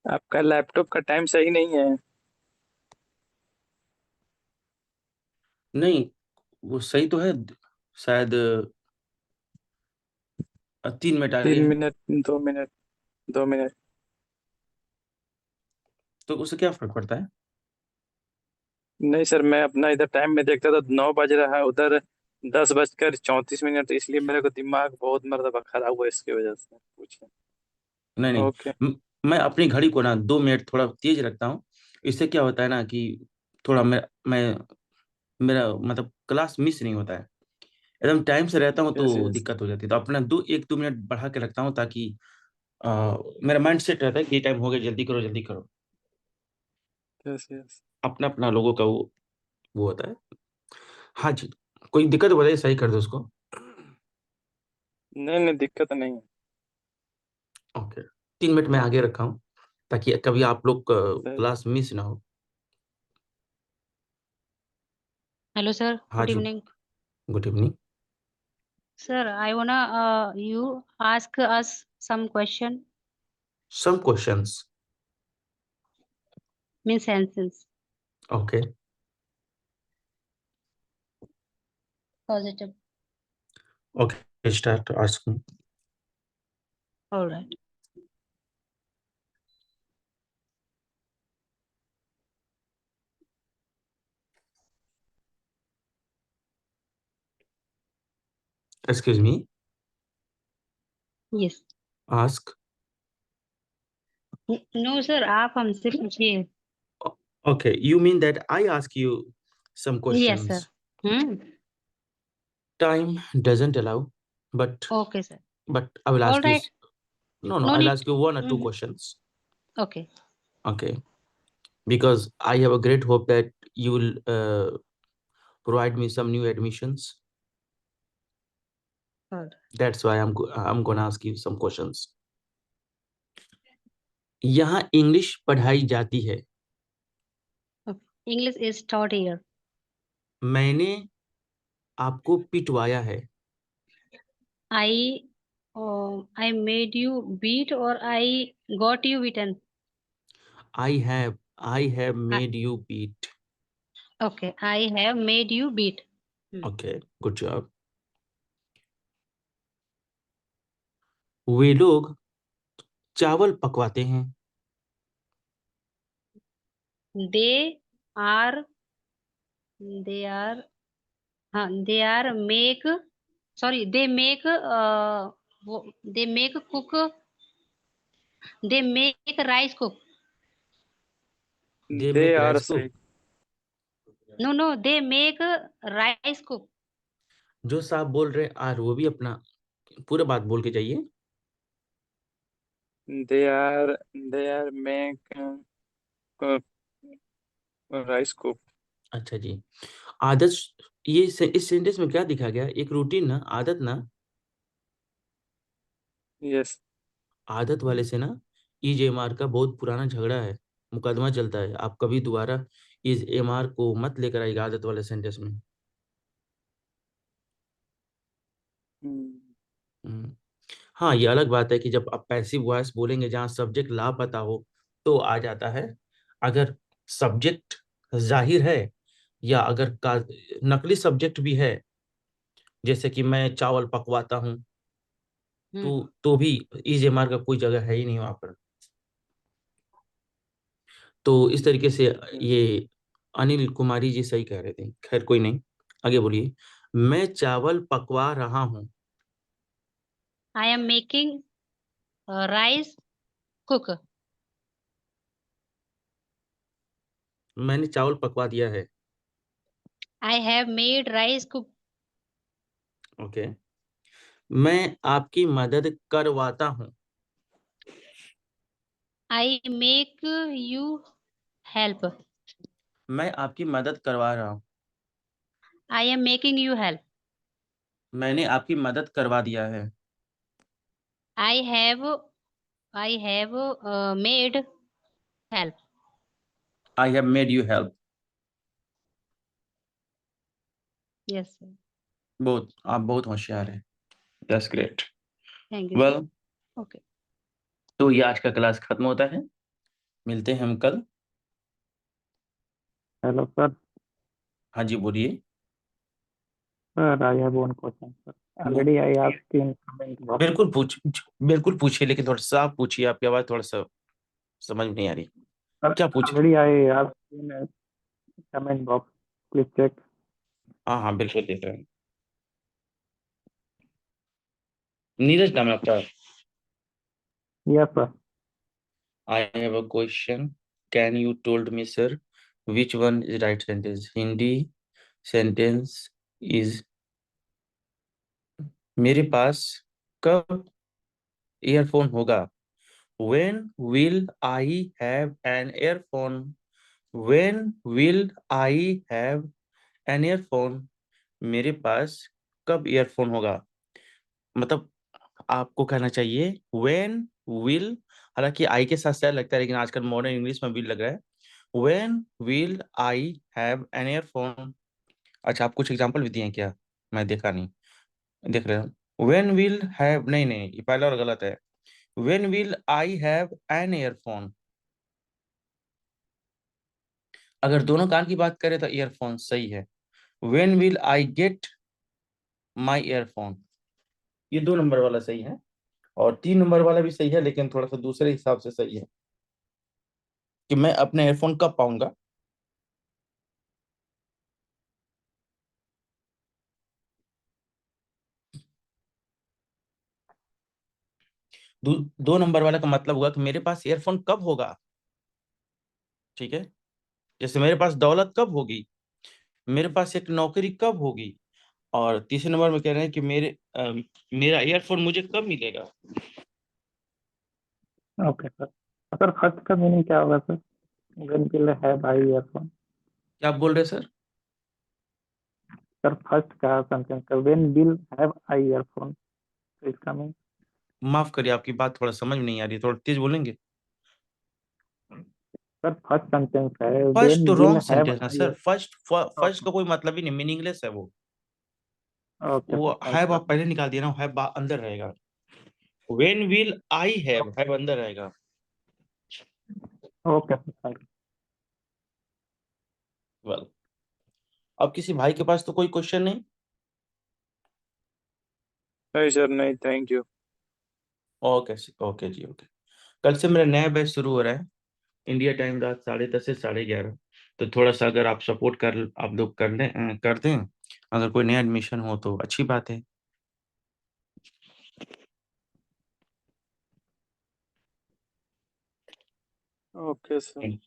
आपका लैपटॉप का टाइम सही नहीं है। नहीं, वो सही तो है। शायद 3 मिनट आगे 3 है। Minute, 2 minute, 2 minute. तो उससे क्या फर्क पड़ता है? नहीं सर, मैं अपना इधर टाइम में देखता था 9 बज रहा है, उधर 10:34, इसलिए मेरे को दिमाग बहुत मतलब खराब हुआ, इसकी वजह से पूछे। नहीं नहीं, ओके। मैं अपनी घड़ी को ना 2 मिनट थोड़ा तेज रखता हूँ। इससे क्या होता है ना कि थोड़ा मैं मेरा मतलब क्लास मिस नहीं होता है। एकदम टाइम से रहता हूँ यस तो यस दिक्कत हो जाती है। तो अपना 1-2 मिनट बढ़ा के रखता हूँ ताकि मेरा माइंड सेट रहता है कि ये टाइम हो गया, जल्दी करो जल्दी करो। Yes yes. अपना अपना लोगों का वो होता है। हाँ जी, कोई दिक्कत बताइए, सही कर दो उसको। नहीं नहीं, दिक्कत नहीं है। ओके, 3 मिनट में आगे रखा हूँ ताकि कभी आप लोग सही। क्लास मिस ना हो। Hello, sir. हाँ Good जी, evening. Good evening. Sir, I wanna you ask us some question. Some questions. Means sentence. Okay. Positive. Okay. Start asking. All right. Excuse me. Yes. Ask. No sir, आप हमसे पूछिए. Okay. You mean that I ask you some Yes sir. questions? Time doesn't allow, but Okay sir. I will All ask you. right. No, No I'll need. ask you one or two Mhm. questions. Okay. Okay. Because I have a great hope that you will provide me some new admissions. All right. That's why I'm gonna ask you some questions. यहाँ English पढ़ाई जाती है. English is taught here. मैंने आपको पिटवाया है. I made you beat or I got you beaten. I have I, made you beat. okay. I have made you beat. Okay, good job. वे लोग चावल पकवाते हैं. They are they are they are make sorry they make they make cook they make rice cook. They They make are rice cook. side. No they make rice cook. जो साहब बोल रहे are वो भी अपना पूरा बात बोल के जाइए. They are make uh, rice cook. अच्छा जी. आदत. ये इस सेंटेंस में क्या दिखा गया? एक रूटीन ना, आदत ना. Yes. आदत वाले से ना EJMR का बहुत पुराना झगड़ा है, मुकदमा चलता है. आप कभी दोबारा EJMR को मत लेकर आइएगा आदत वाले सेंटेंस में. हम्म. हाँ, ये अलग बात है कि जब आप पैसिव वॉइस बोलेंगे जहाँ सब्जेक्ट लापता हो तो आ जाता है. अगर सब्जेक्ट जाहिर है या अगर का नकली सब्जेक्ट भी है, जैसे कि मैं चावल पकवाता हूँ, तो भी EJMR का कोई जगह है ही नहीं वहां पर. तो इस तरीके से ये अनिल कुमारी जी सही कह रहे थे. खैर कोई नहीं, आगे बोलिए. मैं चावल पकवा रहा हूँ. I am making rice cook. मैंने चावल पकवा दिया है. I have made rice cook. Okay. मैं आपकी मदद करवाता हूँ. I make you help. मैं आपकी मदद करवा रहा हूँ. I am making you help. मैंने आपकी मदद करवा दिया है. I have made help. I have made you help. Yes sir. आप बहुत होशियार हैं. That's great. Thank you. Well, Sir. Okay. तो ये आज का क्लास खत्म होता है. मिलते हैं हम कल. Hello, sir. हाँ जी बोलिए. Sir, I have one question, sir. Already I asked in comment box. बिल्कुल पूछिए, लेकिन थोड़ा सा आप पूछिए. आपकी आवाज थोड़ा सा समझ नहीं आ रही. Sir, क्या पूछ? already I asked in comment box. Please check. हाँ बिल्कुल देख रहे हैं. नीरज नाम है आपका? Yes, sir. I have a question. Can you told me, sir, which one is right sentence? Hindi sentence is मेरे पास कब ईयरफोन होगा? When will I have an earphone? When will I have an earphone? मेरे पास कब earphone होगा? मतलब आपको कहना चाहिए when will, हालांकि आई के साथ शायद लगता है, लेकिन आजकल मॉडर्न इंग्लिश में will लग रहा है. When will I have an earphone? अच्छा, आप कुछ एग्जांपल भी दिए हैं क्या? मैं देखा नहीं. देख रहे हो. When will have, नहीं नहीं, ये पहला और गलत है. When will I have an earphone? अगर दोनों कान की बात करें तो ईयरफोन सही है। When will I get my earphone? ये 2 नंबर वाला सही है और 3 नंबर वाला भी सही है, लेकिन थोड़ा सा दूसरे हिसाब से सही है कि मैं अपने एयरफोन कब पाऊंगा। दो नंबर वाला का मतलब हुआ कि मेरे पास ईयरफोन कब होगा। ठीक है, जैसे मेरे पास दौलत कब होगी, मेरे पास एक नौकरी कब होगी, और तीसरे नंबर में कह रहे हैं कि मेरा ईयरफोन मुझे कब मिलेगा। Okay sir. सर फर्स्ट का मीनिंग क्या होगा sir? When will have I earphone? क्या आप बोल रहे हैं सर? सर फर्स्ट का सेंटेंस का when will have I earphone, तो इसका मीनिंग? माफ करिए, आपकी बात थोड़ा समझ में नहीं आ रही, थोड़ा तेज बोलेंगे। सर फर्स्ट सेंटेंस है फर्स्ट व्हेन तो विल रॉन्ग हैव सेंटेंस है आई। सर। फर्स्ट ओके का कोई मतलब ही नहीं, मीनिंगलेस है वो। ओके वो सर, थैंक हैव यू। आप पहले निकाल दिया ना, हैव अंदर रहेगा। व्हेन विल आई हैव अंदर रहेगा। Okay sir, thank you. Well, अब किसी भाई के पास तो कोई क्वेश्चन नहीं? नहीं सर, नहीं, थैंक यू। ओके ओके जी, ओके। कल से मेरा नया बैच शुरू हो रहा है, इंडिया टाइम रात 10:30 से 11:30। तो थोड़ा सा अगर आप सपोर्ट आप लोग कर दें, अगर कोई नया एडमिशन हो तो अच्छी बात है। Okay sir.